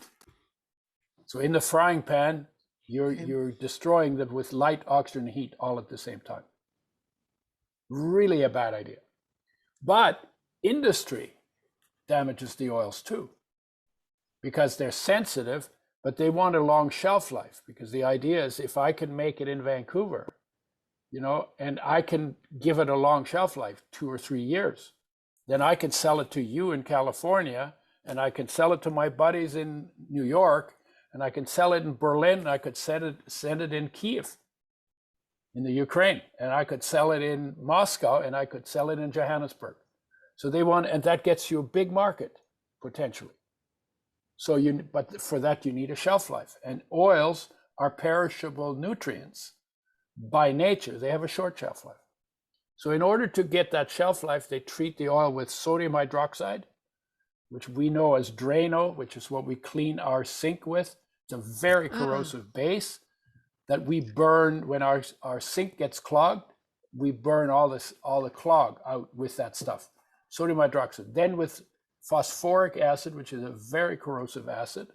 So in the frying pan, you're destroying them with light, oxygen, and heat all at the same time. Really a bad idea. But industry damages the oils too, because they're sensitive, but they want a long shelf life. Because the idea is, if I can make it in Vancouver, and I can give it a long shelf life, 2 or 3 years, then I can sell it to you in California, and I can sell it to my buddies in New York, and I can sell it in Berlin, and I could send it in Kiev, in the Ukraine, and I could sell it in Moscow, and I could sell it in Johannesburg. So they want, and that gets you a big market, potentially. So but for that you need a shelf life, and oils are perishable nutrients by nature. They have a short shelf life. So in order to get that shelf life, they treat the oil with sodium hydroxide, which we know as Drano, which is what we clean our sink with. It's a very corrosive base that we burn when our sink gets clogged. We burn all the clog out with that stuff, sodium hydroxide. Then with phosphoric acid, which is a very corrosive acid.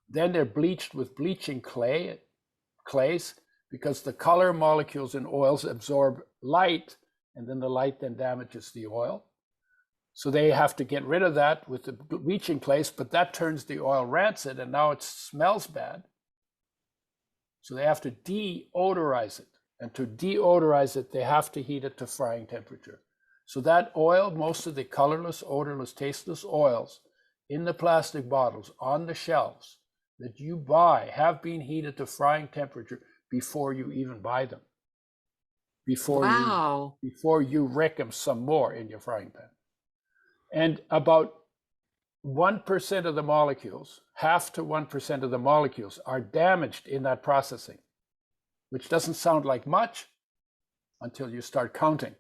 Then they're bleached with bleaching clays, because the color molecules in oils absorb light, and then the light then damages the oil. So they have to get rid of that with the bleaching clays, but that turns the oil rancid, and now it smells bad. So they have to deodorize it. And to deodorize it, they have to heat it to frying temperature. So that oil, most of the colorless, odorless, tasteless oils in the plastic bottles on the shelves that you buy have been heated to frying temperature before you even buy them, before you wreck them some more in your frying pan. And about 1% of the molecules, 0.5 to 1% of the molecules are damaged in that processing, which doesn't sound like much until you start counting.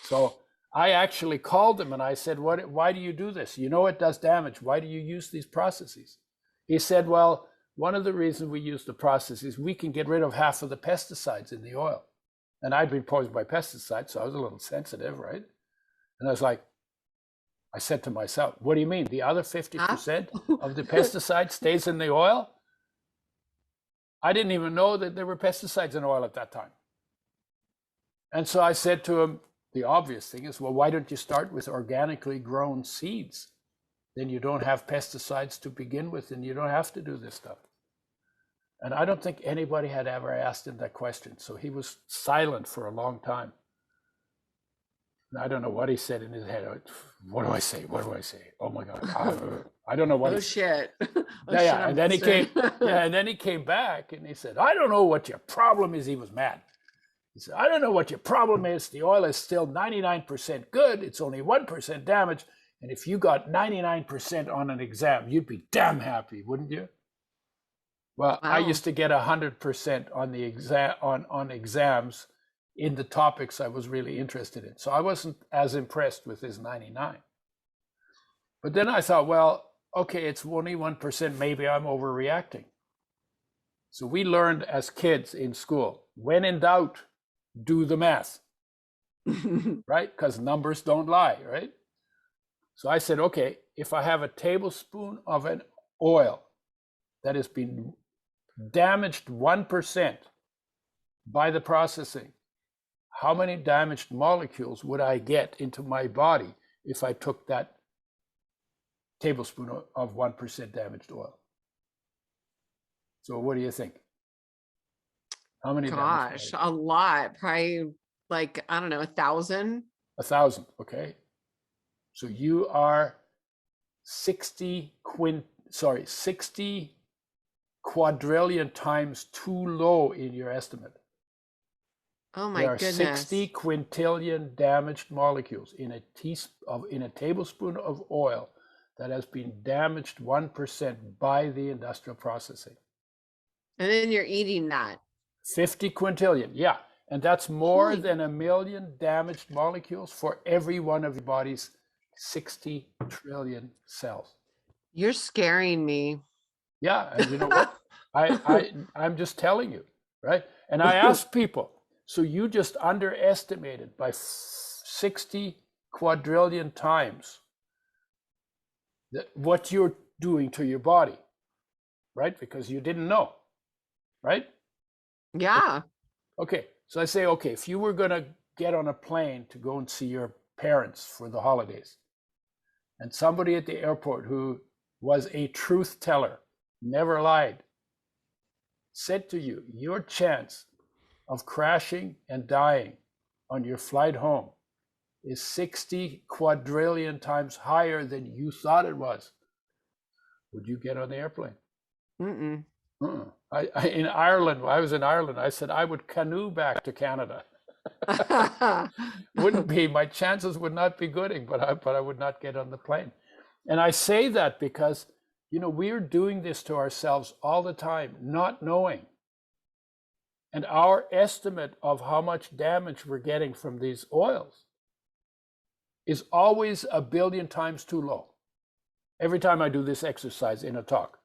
So I actually called him and I said, why do you do this? You know it does damage. Why do you use these processes? He said, well, one of the reasons we use the process is we can get rid of half of the pesticides in the oil. And I'd been poisoned by pesticides, so I was a little sensitive, right? And I said to myself, what do you mean? The other 50% of the pesticide stays in the oil? I didn't even know that there were pesticides in oil at that time. And so I said to him, the obvious thing is, well, why don't you start with organically grown seeds? Then you don't have pesticides to begin with, and you don't have to do this stuff. And I don't think anybody had ever asked him that question. So he was silent for a long time. And I don't know what he said in his head. What do I say? What do I say? Oh my God. I don't know what he said. Yeah. And then he came, and then he came back and he said, I don't know what your problem is. He was mad. He said, I don't know what your problem is. The oil is still 99% good. It's only 1% damaged. And if you got 99% on an exam, you'd be damn happy, wouldn't you? Well, wow. I used to get 100% on the on exams in the topics I was really interested in. So I wasn't as impressed with his 99. But then I thought, well, okay, it's only 1%. Maybe I'm overreacting. So we learned as kids in school, when in doubt, do the math, right? Because numbers don't lie, right? So I said, okay, if I have a tablespoon of an oil that has been damaged 1%, by the processing. How many damaged molecules would I get into my body if I took that tablespoon of 1% damaged oil? So what do you think? How many? Gosh, a lot. Probably like, I don't know, 1,000. 1,000, okay. So you are 60 quadrillion times too low in your estimate. Oh my There are goodness. 60 quintillion damaged molecules in a tablespoon of oil that has been damaged 1% by the industrial processing. And then you're eating that. 50 quintillion, yeah. And that's more than 1 million damaged molecules for every one of your body's 60 trillion cells. You're scaring me. Yeah, and you know what? I'm just telling you, right? And I ask people, so you just underestimated by 60 quadrillion times what you're doing to your body, right? Because you didn't know, right? Yeah. Okay, so I say, okay, if you were going to get on a plane to go and see your parents for the holidays, and somebody at the airport who was a truth teller, never lied, said to you, your chance of crashing and dying on your flight home is 60 quadrillion times higher than you thought it was, would you get on the airplane? Mm-mm. In Ireland, I was in Ireland, I said I would canoe back to Canada. Wouldn't be, my chances would not be good, but I would not get on the plane. And I say that because, you know, we're doing this to ourselves all the time, not knowing. And our estimate of how much damage we're getting from these oils is always 1 billion times too low. Every time I do this exercise in a talk,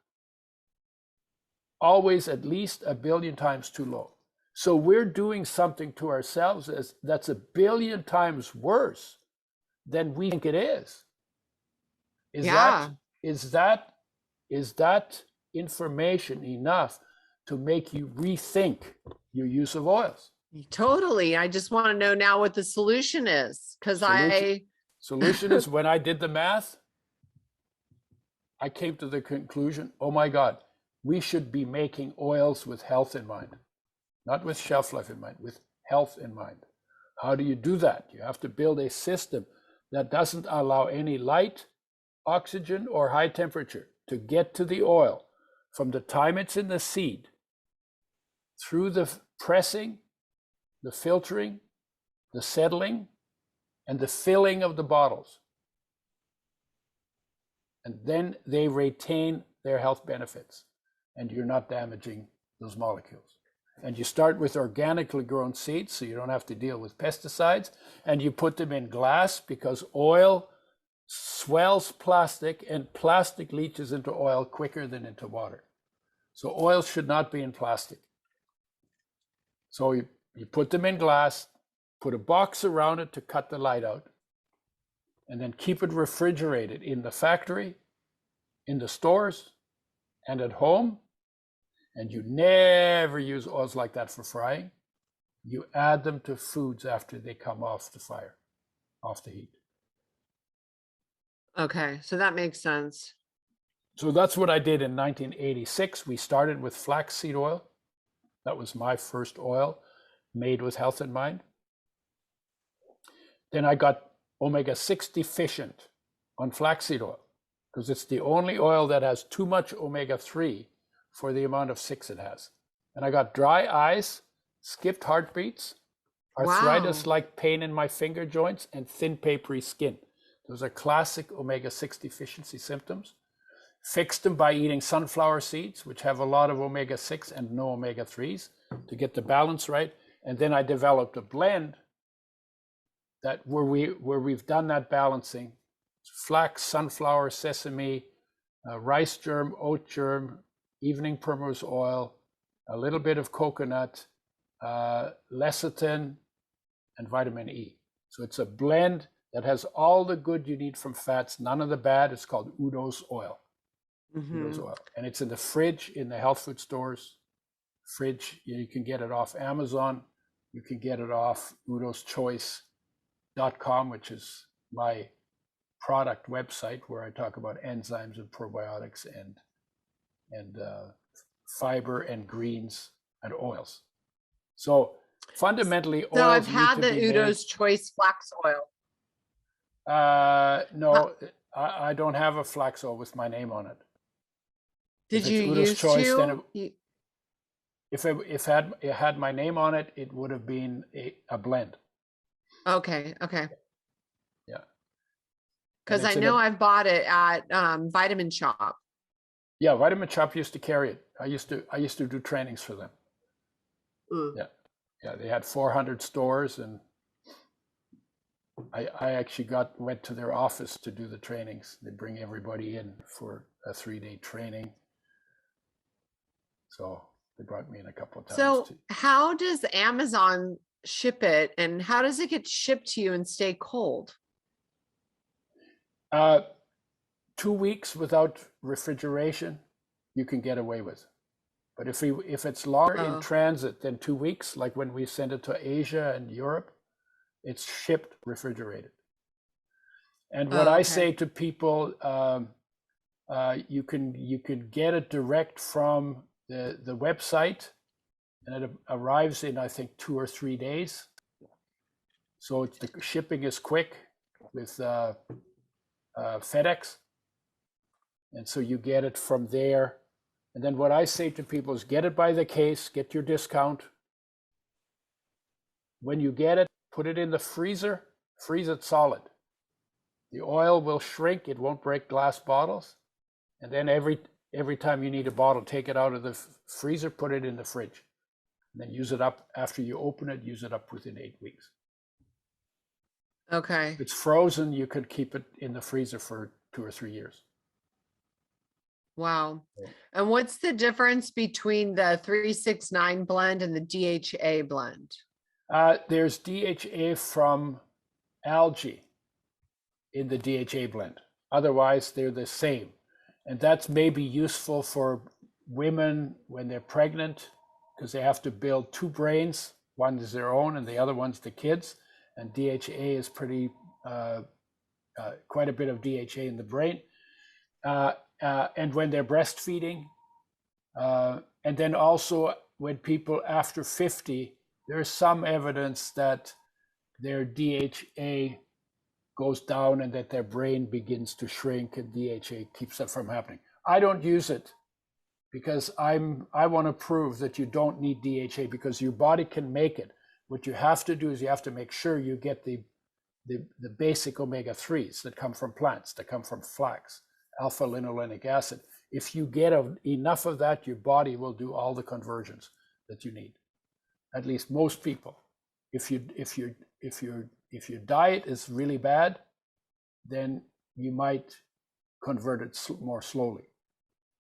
always at least 1 billion times too low. So we're doing something to ourselves that's 1 billion times worse than we think it is. Is that information enough to make you rethink your use of oils? Totally. I just want to know now what the solution is, because Solution is, when I did the math, I came to the conclusion, oh my God, we should be making oils with health in mind, not with shelf life in mind, with health in mind. How do you do that? You have to build a system that doesn't allow any light, oxygen, or high temperature to get to the oil from the time it's in the seed, through the pressing, the filtering, the settling, and the filling of the bottles. And then they retain their health benefits, and you're not damaging those molecules. And you start with organically grown seeds, so you don't have to deal with pesticides, and you put them in glass because oil swells plastic, and plastic leaches into oil quicker than into water. So oil should not be in plastic. So you put them in glass, put a box around it to cut the light out, and then keep it refrigerated in the factory, in the stores, and at home. And you never use oils like that for frying. You add them to foods after they come off the fire, off the heat. Okay, so that makes sense. So that's what I did in 1986. We started with flaxseed oil. That was my first oil made with health in mind. Then I got omega-6 deficient on flaxseed oil because it's the only oil that has too much omega-3 for the amount of 6 it has. And I got dry eyes, skipped heartbeats, arthritis-like pain in my finger joints, and thin papery skin. Those are classic omega-6 deficiency symptoms. Fixed them by eating sunflower seeds, which have a lot of omega-6 and no omega-3s, to get the balance right. And then I developed a blend that where we've done that balancing: flax, sunflower, sesame, rice germ, oat germ, evening primrose oil, a little bit of coconut, lecithin, and vitamin E. So it's a blend that has all the good you need from fats, none of the bad. It's called Udo's oil. Udo's oil. And it's in the fridge in the health food stores fridge. You can get it off Amazon. You can get it off udoschoice.com, which is my product website where I talk about enzymes and probiotics and fiber and greens and oils. So fundamentally, oils. So I've had need to the be Udo's Choice flax oil. No, I don't have a flax oil with my name on it. Did If you it's Udo's use Choice, to? then if it had my name on it, it would have been a blend. Okay. Yeah. Because I know I've bought it at Vitamin Shop. Yeah, Vitamin Shop used to carry it. I used to do trainings for them. Yeah, they had 400 stores, and I actually went to their office to do the trainings. They bring everybody in for a 3-day training. So they brought me in a couple of times. So how does Amazon ship it, and how does it get shipped to you and stay cold? 2 weeks without refrigeration, you can get away with. But if it's longer in transit than 2 weeks, like when we send it to Asia and Europe, it's shipped refrigerated. And what I say to people, you can get it direct from the website, and it arrives in, I think, 2 or 3 days. So the shipping is quick with FedEx, and so you get it from there. And then what I say to people is get it by the case, get your discount. When you get it, put it in the freezer, freeze it solid. The oil will shrink, it won't break glass bottles. And then every time you need a bottle, take it out of the freezer, put it in the fridge. And then use it up after you open it, use it up within 8 weeks. Okay. If it's frozen, you could keep it in the freezer for 2 or 3 years. Wow. And what's the difference between the 369 blend and the DHA blend? There's DHA from algae in the DHA blend. Otherwise, they're the same. And that's maybe useful for women when they're pregnant, because they have to build 2 brains. One is their own and the other one's the kids. And DHA is pretty, quite a bit of DHA in the brain. And when they're breastfeeding, and then also when people after 50, there's some evidence that their DHA goes down and that their brain begins to shrink, and DHA keeps that from happening. I don't use it because I want to prove that you don't need DHA, because your body can make it. What you have to do is you have to make sure you get the basic omega-3s that come from plants, that come from flax, alpha-linolenic acid. If you get enough of that, your body will do all the conversions that you need. At least most people. If your diet is really bad, then you might convert it more slowly.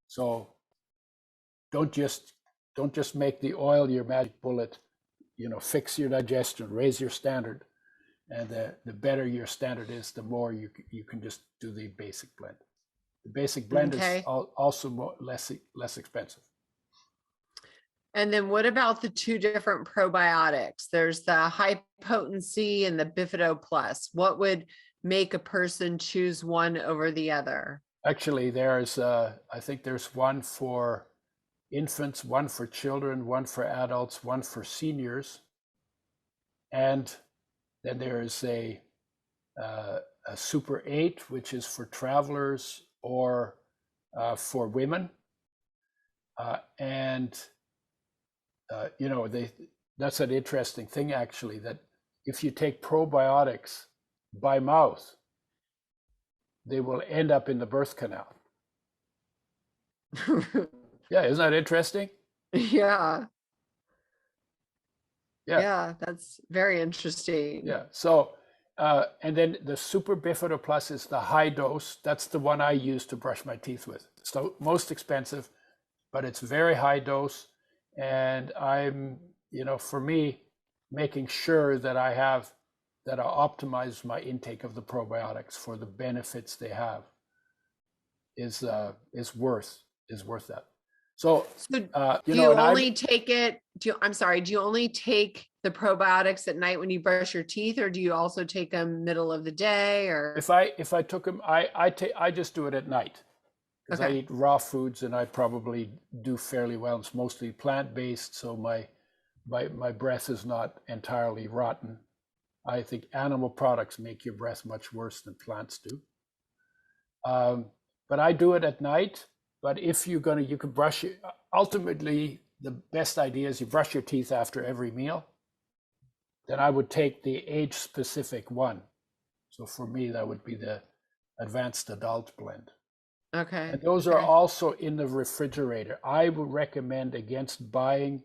So don't just make the oil your magic bullet. Fix your digestion, raise your standard, and the better your standard is, the more you can just do the basic blend. The basic blend is also less expensive. And then what about the 2 different probiotics? There's the high potency and the Bifido Plus. What would make a person choose one over the other? Actually, I think there's one for infants, one for children, one for adults, one for seniors. And then there is a Super 8, which is for travelers or for women. That's an interesting thing, actually, that if you take probiotics by mouth, they will end up in the birth canal. Yeah, isn't that interesting? Yeah, that's very interesting. Yeah. So, and then the Super Bifido Plus is the high dose. That's the one I use to brush my teeth with. So most expensive, but it's very high dose. And I'm, for me, making sure that I optimize my intake of the probiotics for the benefits they have is worth that. So, So you do know, you and only take it? I'm sorry. Do you only take the probiotics at night when you brush your teeth, or do you also take them middle of the day? Or if I took them, I just do it at night because I okay, eat raw foods and I probably do fairly well. It's mostly plant based, so my breath is not entirely rotten. I think animal products make your breath much worse than plants do. But I do it at night. But if you're gonna, you can brush it. Ultimately, the best idea is you brush your teeth after every meal. Then I would take the age-specific one. So for me, that would be the advanced adult blend. okay, And those are okay. also in the refrigerator. I would recommend against buying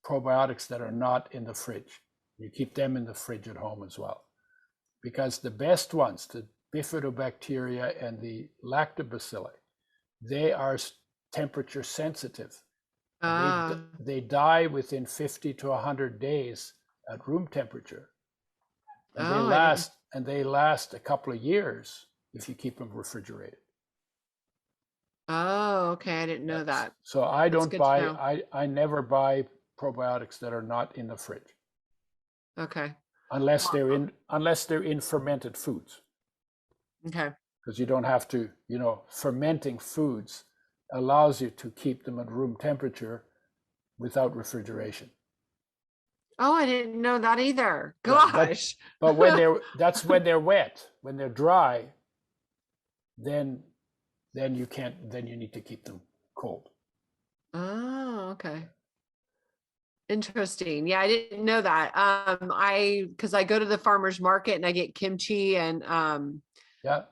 probiotics that are not in the fridge. You keep them in the fridge at home as well. Because the best ones, the bifidobacteria and the lactobacilli, they are temperature sensitive. Ah, They die within 50 to 100 days at room temperature. And oh, I didn't. they last a couple of years if you keep them refrigerated. Oh, okay. I didn't know Yes. that. So That's good to know. I never buy probiotics that are not in the fridge Okay. unless they're in fermented foods. Okay. Because you don't have to, fermenting foods allows you to keep them at room temperature without refrigeration. Oh, I didn't know that either. Yeah, Gosh. but that's when they're wet. When they're dry, then you need to keep them cold. Oh, okay. Interesting. Yeah, I didn't know that. Because I go to the farmer's market and I get kimchi and Yeah,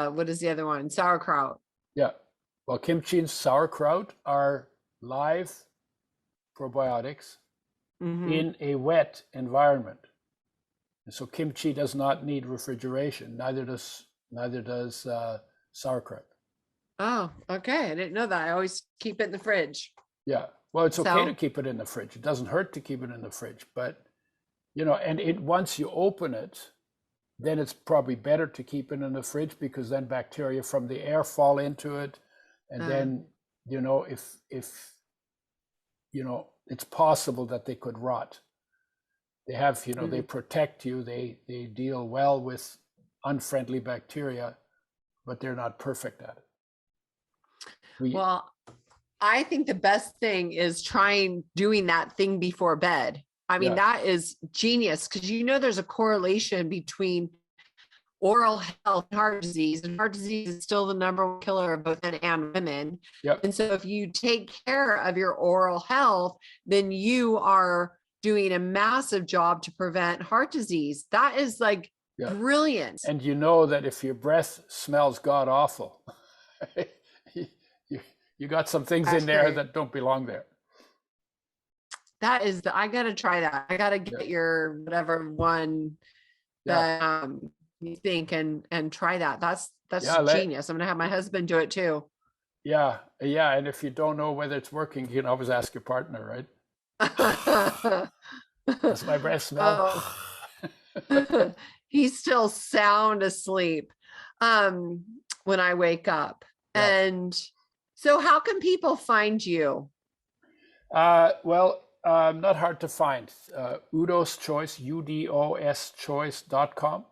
what is the other one? Sauerkraut. yeah. Well, kimchi and sauerkraut are live probiotics Mm-hmm. in a wet environment. And so kimchi does not need refrigeration. Neither does sauerkraut. Oh, okay. I didn't know that. I always keep it in the fridge. Yeah. Well, it's okay to So, keep it in the fridge. It doesn't hurt to keep it in the fridge, but and once you open it, then it's probably better to keep it in the fridge because then bacteria from the air fall into it, and then if it's possible that they could rot. They have they protect you. They deal well with unfriendly bacteria, but they're not perfect at it. well, I think the best thing is doing that thing before bed. I mean, Yeah, that is genius because there's a correlation between oral health and heart disease, and heart disease is still the number one killer of both men and women. yep, And so if you take care of your oral health, then you are doing a massive job to prevent heart disease. That is like yeah. brilliant. And you know that if your breath smells god awful, you got some things in there that don't belong there. That is I gotta try that. I gotta get your whatever one that you think and try that. That's genius. I'm gonna have my husband do it too. Yeah. And if you don't know whether it's working, you can always ask your partner, right? Does my breath smell? Oh. He's still sound asleep when I wake up. Yeah. And so how can people find you? Well, not hard to find. Udo's Choice, udoschoice.com.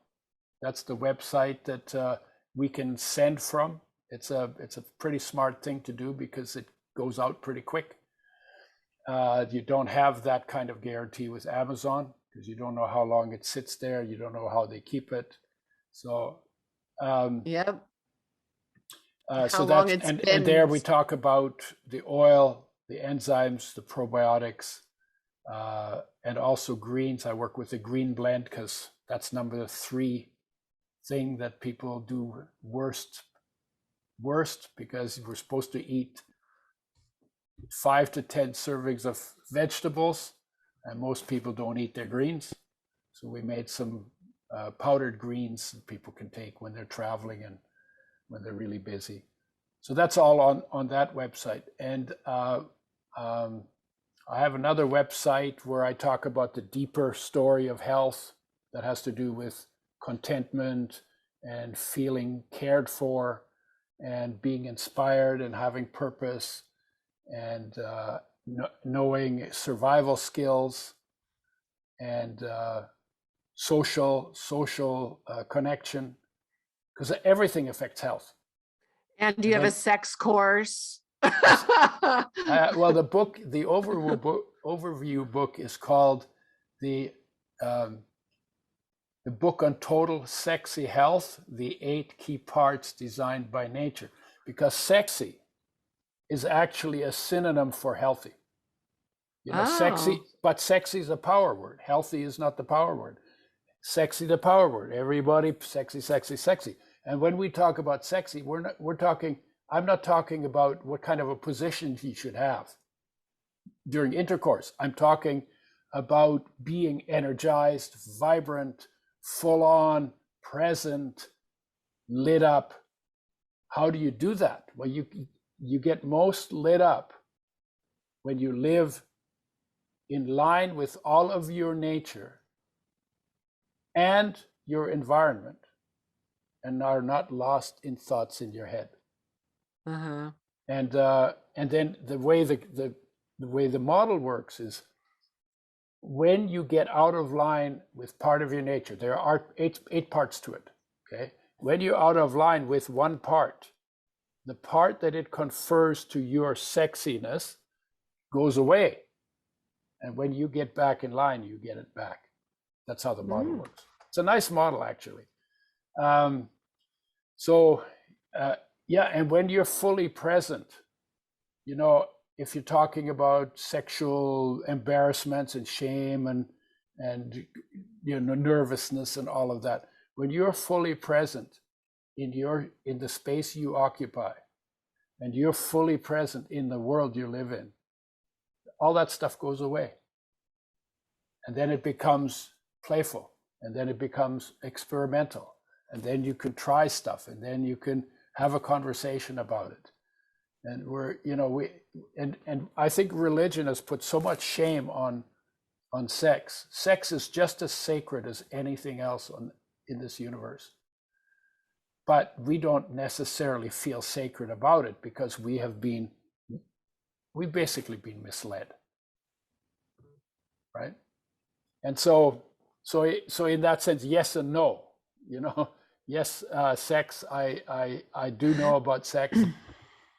That's the website that we can send from. It's a pretty smart thing to do because it goes out pretty quick. You don't have that kind of guarantee with Amazon because you don't know how long it sits there. You don't know how they keep it. So, Yep. so that's and there we talk about the oil, the enzymes, the probiotics, and also greens. I work with the green blend because that's number 3 thing that people do worst because we're supposed to eat 5 to 10 servings of vegetables, and most people don't eat their greens. So we made some powdered greens that people can take when they're traveling and when they're really busy. So that's all on that website. And I have another website where I talk about the deeper story of health that has to do with contentment and feeling cared for and being inspired and having purpose and knowing survival skills and social connection, because everything affects health. And do you have a sex course? Well, the overview book is called the book on total sexy health, the 8 key parts designed by nature, because sexy is actually a synonym for healthy. Sexy, but sexy is a power word. Healthy is not the power word. Sexy, the power word. Everybody, sexy, sexy, sexy. And when we talk about sexy, I'm not talking about what kind of a position he should have during intercourse. I'm talking about being energized, vibrant, full on, present, lit up. How do you do that? Well, you get most lit up when you live in line with all of your nature and your environment, and are not lost in thoughts in your head. And then the way the model works is, when you get out of line with part of your nature, there are eight parts to it. Okay, when you're out of line with one part, the part that it confers to your sexiness goes away. And when you get back in line, you get it back. That's how the model works. It's a nice model, actually. And when you're fully present, if you're talking about sexual embarrassments and shame and nervousness and all of that, when you're fully present in the space you occupy, and you're fully present in the world you live in, all that stuff goes away. And then it becomes playful, and then it becomes experimental, and then you can try stuff, and then you can have a conversation about it. And and I think religion has put so much shame on sex. Sex is just as sacred as anything else in this universe. But we don't necessarily feel sacred about it because we've basically been misled, right? And so in that sense, yes and no. Yes, sex. I do know about sex,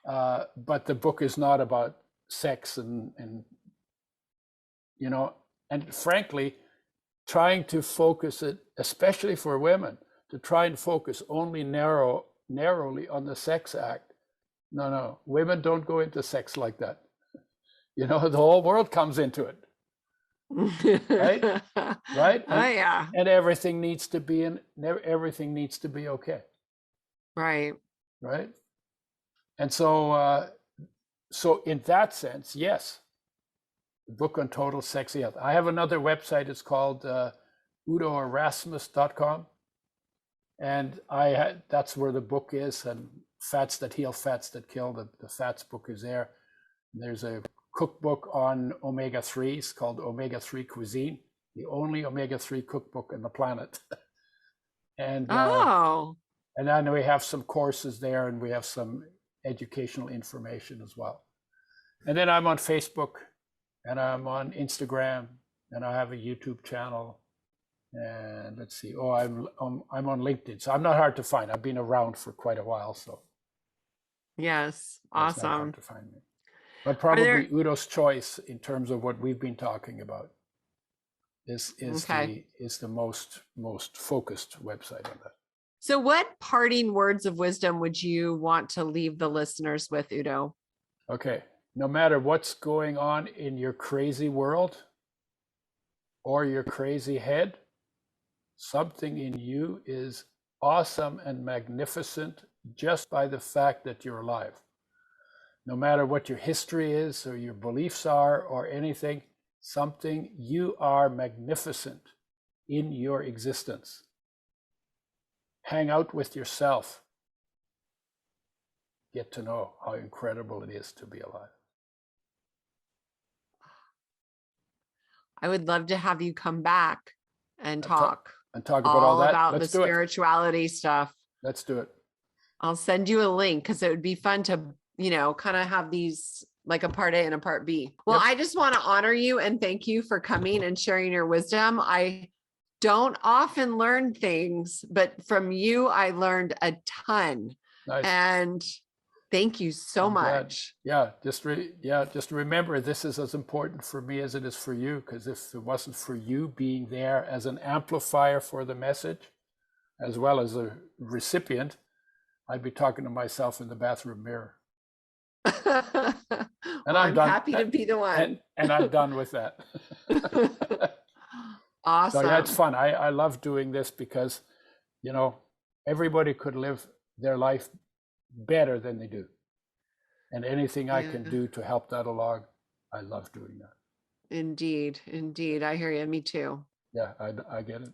but the book is not about sex, and frankly, trying to focus it, especially for women, to try and focus only narrowly on the sex act. No, women don't go into sex like that. The whole world comes into it. Right? Right? Yeah. And everything needs to be okay. Right. Right? And so in that sense, yes, the book on total sexy health. I have another website. It's called udoerasmus.com. And that's where the book is, and Fats That Heal, Fats That Kill. The fats book is there. And there's a cookbook on omega-3s called Omega-3 Cuisine, the only omega-3 cookbook on the planet. And then we have some courses there, and we have some educational information as well. And then I'm on Facebook, and I'm on Instagram, and I have a YouTube channel. And let's see. I'm on LinkedIn, so I'm not hard to find. I've been around for quite a while, so yes, awesome. It's not hard to find me. But probably Udo's choice in terms of what we've been talking about is the most focused website on that. So what parting words of wisdom would you want to leave the listeners with, Udo? Okay. No matter what's going on in your crazy world or your crazy head, something in you is awesome and magnificent just by the fact that you're alive. No matter what your history is or your beliefs are or anything, you are magnificent in your existence. Hang out with yourself. Get to know how incredible it is to be alive. I would love to have you come back and talk about all that. About the spirituality stuff. Let's do it. I'll send you a link because it would be fun to, kind of have these like a part A and a part B. Well, Yep. I just want to honor you and thank you for coming and sharing your wisdom. I don't often learn things, but from you, I learned a ton. Nice. And thank you so I'm glad. much. Yeah, just remember, this is as important for me as it is for you, because if it wasn't for you being there as an amplifier for the message, as well as a recipient, I'd be talking to myself in the bathroom mirror. And I'm happy to be the one. And I'm done with that. Awesome. So yeah, it's fun. I love doing this because, everybody could live their life better than they do. And anything I can do to help that along, I love doing that. Indeed. I hear you. Me too. Yeah, I get it.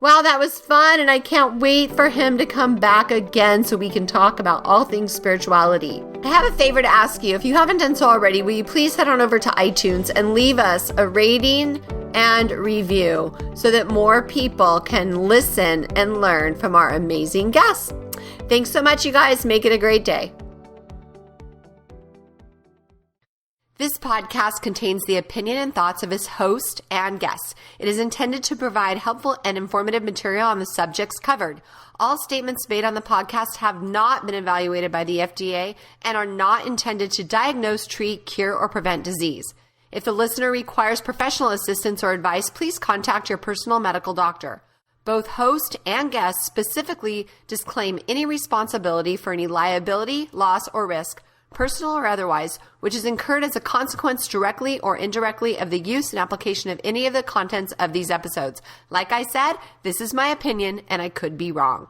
Well, that was fun, and I can't wait for him to come back again so we can talk about all things spirituality. I have a favor to ask you. If you haven't done so already, will you please head on over to iTunes and leave us a rating and review so that more people can listen and learn from our amazing guests. Thanks so much, you guys. Make it a great day. This podcast contains the opinion and thoughts of its host and guests. It is intended to provide helpful and informative material on the subjects covered. All statements made on the podcast have not been evaluated by the FDA and are not intended to diagnose, treat, cure, or prevent disease. If the listener requires professional assistance or advice, please contact your personal medical doctor. Both host and guest specifically disclaim any responsibility for any liability, loss, or risk, personal or otherwise, which is incurred as a consequence directly or indirectly of the use and application of any of the contents of these episodes. Like I said, this is my opinion and I could be wrong.